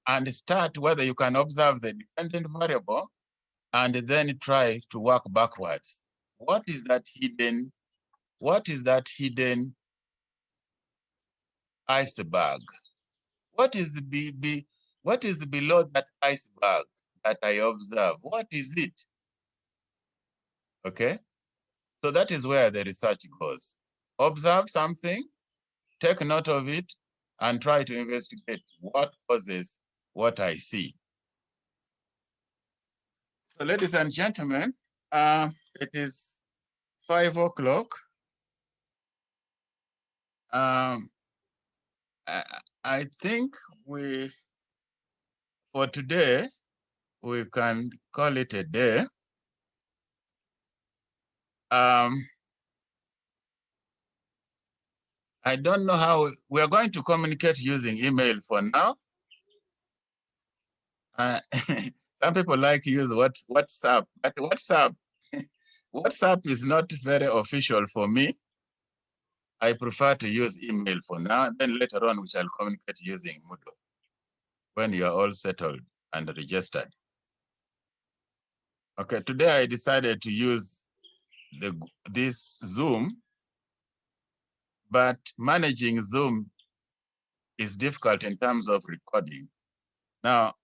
Speaker 1: and start whether you can observe the dependent variable and then try to work backwards. What is that hidden iceberg? What is below that iceberg that I observe? What is it? Okay, so that is where the research goes. Observe something, take note of it, and try to investigate what causes what I see. So ladies and gentlemen, it is 5 o'clock. I think for today, we can call it a day. I don't know how we are going to communicate using email for now. Some people like to use WhatsApp, but WhatsApp is not very official for me. I prefer to use email for now. Then later on, we shall communicate using Moodle when you are all settled and registered. Okay, today I decided to use this Zoom, but managing Zoom is difficult in terms of recording. Now,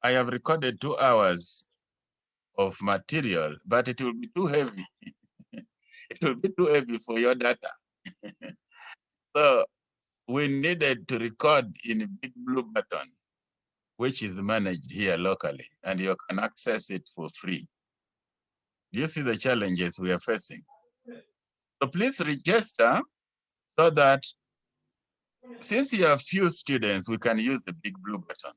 Speaker 1: I have recorded 2 hours of material, but it will be too heavy. It will be too heavy for your data. So we needed to record in a Big Blue Button, which is managed here locally, and you can access it for free. You see the challenges we are facing. So please register so that since you have few students, we can use the Big Blue Button.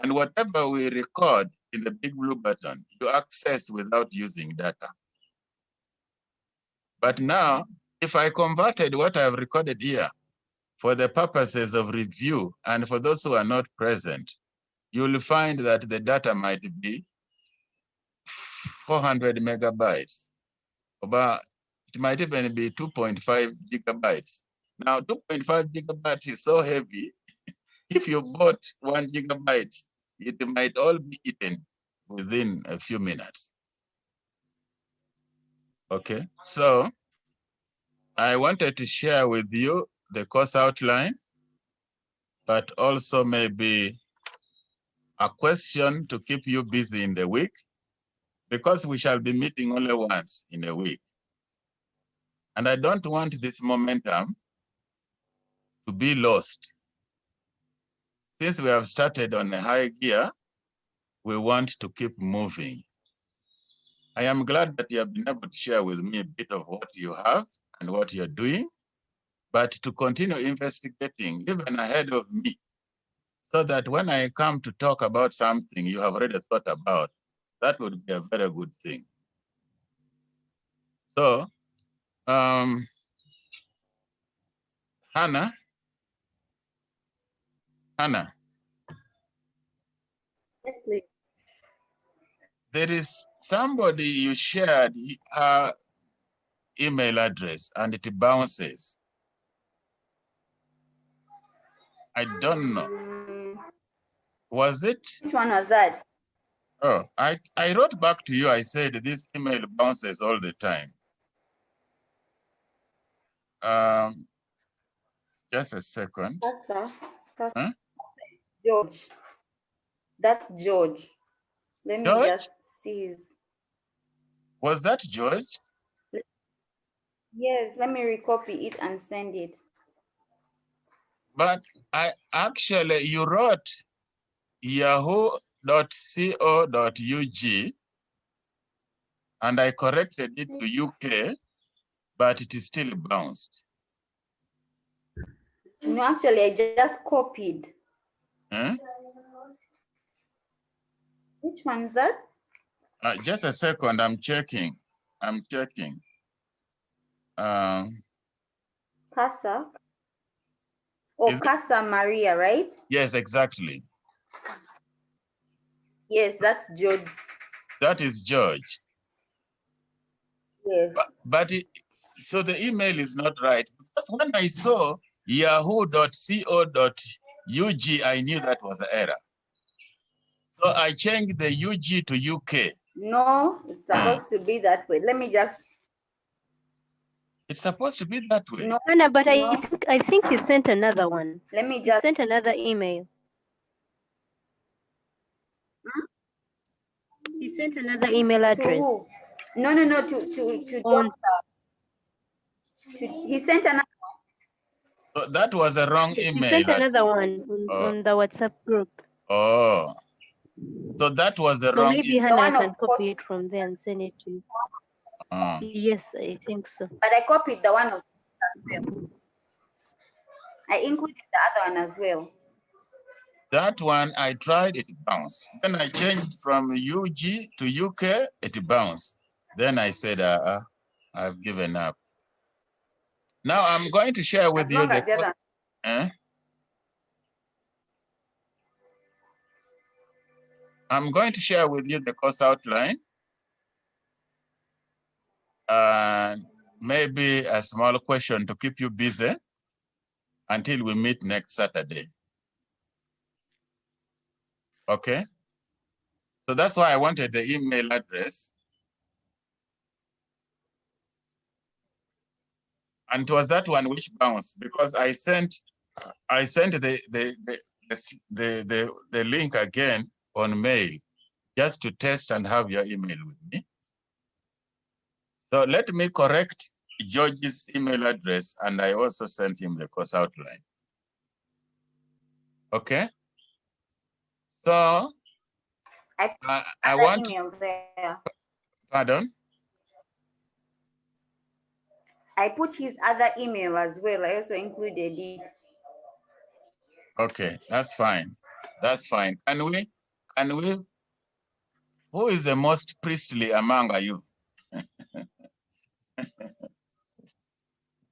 Speaker 1: And whatever we record in the Big Blue Button, you access without using data. But now, if I converted what I have recorded here for the purposes of review and for those who are not present, you will find that the data might be 400 megabytes. But it might even be 2.5 gigabytes. Now, 2.5 gigabytes is so heavy. If you bought 1 gigabyte, it might all be eaten within a few minutes. Okay, so I wanted to share with you the course outline, but also maybe a question to keep you busy in the week, because we shall be meeting only once in a week. And I don't want this momentum to be lost. Since we have started on a high gear, we want to keep moving. I am glad that you have been able to share with me a bit of what you have and what you're doing, but to continue investigating even ahead of me, so that when I come to talk about something you have already thought about, that would be a very good thing. So, Hannah?
Speaker 3: Yes, please.
Speaker 1: There is somebody you shared her email address and it bounces. I don't know. Was it?
Speaker 3: Which one was that?
Speaker 1: Oh, I wrote back to you. I said this email bounces all the time. Just a second.
Speaker 3: Pastor.
Speaker 1: Huh?
Speaker 3: George. That's George. Let me
Speaker 1: George?
Speaker 3: just see his.
Speaker 1: Was that George?
Speaker 3: Yes, let me recopy it and send it.
Speaker 1: But you wrote yahoo.co.ug and I corrected it to UK, but it is still bounced.
Speaker 3: No, actually, I just copied.
Speaker 1: Huh?
Speaker 3: Which one is that?
Speaker 1: Just a second, I'm checking.
Speaker 3: Casa. Oh, Casa Maria, right?
Speaker 1: Yes, exactly.
Speaker 3: Yes, that's George.
Speaker 1: That is George.
Speaker 3: Yes.
Speaker 1: But so the email is not right. Because when I saw yahoo.co.ug, I knew that was an error. So I changed the UG to UK.
Speaker 3: No, it's supposed to be that way. Let me just.
Speaker 1: It's supposed to be that way.
Speaker 3: No,
Speaker 6: Anna, but
Speaker 3: no.
Speaker 6: I think he sent another one.
Speaker 3: Let me
Speaker 6: He
Speaker 3: just.
Speaker 6: sent another email. He sent another email
Speaker 3: To
Speaker 6: address.
Speaker 3: who? No. To
Speaker 6: On-
Speaker 3: doctor. He sent another.
Speaker 1: So that was a wrong
Speaker 6: He
Speaker 1: email.
Speaker 6: sent another one on the WhatsApp group.
Speaker 1: Oh, so that was the
Speaker 6: So
Speaker 1: wrong
Speaker 6: maybe
Speaker 1: email.
Speaker 6: Hannah, I
Speaker 3: one of
Speaker 6: can copy
Speaker 3: course.
Speaker 6: it from there and send it to you.
Speaker 1: Oh.
Speaker 6: Yes, I think so.
Speaker 3: But I copied the one of as well. I included the other one as well.
Speaker 1: That one, I tried, it bounced. Then I changed from UG to UK, it bounced. Then I said, I've given up. Now I'm going to share with
Speaker 3: As
Speaker 1: you
Speaker 3: long as the other.
Speaker 1: I'm going to share with you the course outline and maybe a small question to keep you busy until we meet next Saturday. Okay? So that's why I wanted the email address. And it was that one which bounced because I sent the link again on mail just to test and have your email with me. So let me correct George's email address, and I also sent him the course outline. Okay? So I want
Speaker 3: email there.
Speaker 1: Pardon?
Speaker 3: I put his other email as well. I also included it.
Speaker 1: Okay, that's fine. That's fine. Can we, who is the most priestly among you?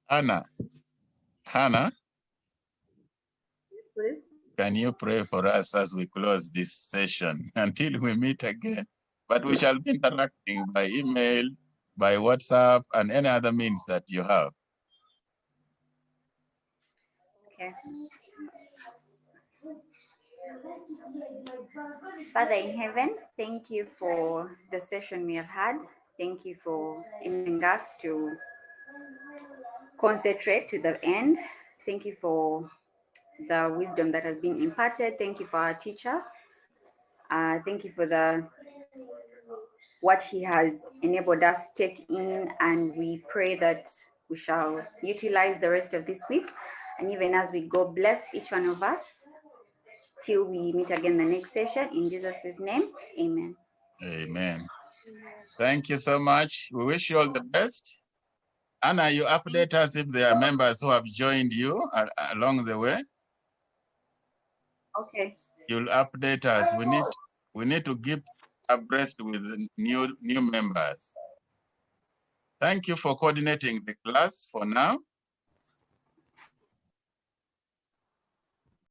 Speaker 1: Hannah. Hannah,
Speaker 3: Please.
Speaker 1: can you pray for us as we close this session until we meet again? But we shall be interacting by email, by WhatsApp, and any other means that you have.
Speaker 3: Okay. Father in heaven, thank you for the session we have had. Thank you for enabling us to concentrate to the end. Thank you for the wisdom that has been imparted. Thank you for our teacher. Thank you for what he has enabled us to take in, and we pray that we shall utilize the rest of this week. And even as we go, bless each one of us till we meet again the next session. In Jesus' name, amen.
Speaker 1: Amen. Thank you so much. We wish you all the best. Anna, you update us if there are members who have joined you along the way.
Speaker 3: Okay.
Speaker 1: You'll update us. We need to keep abreast with new members. Thank you for coordinating the class for now.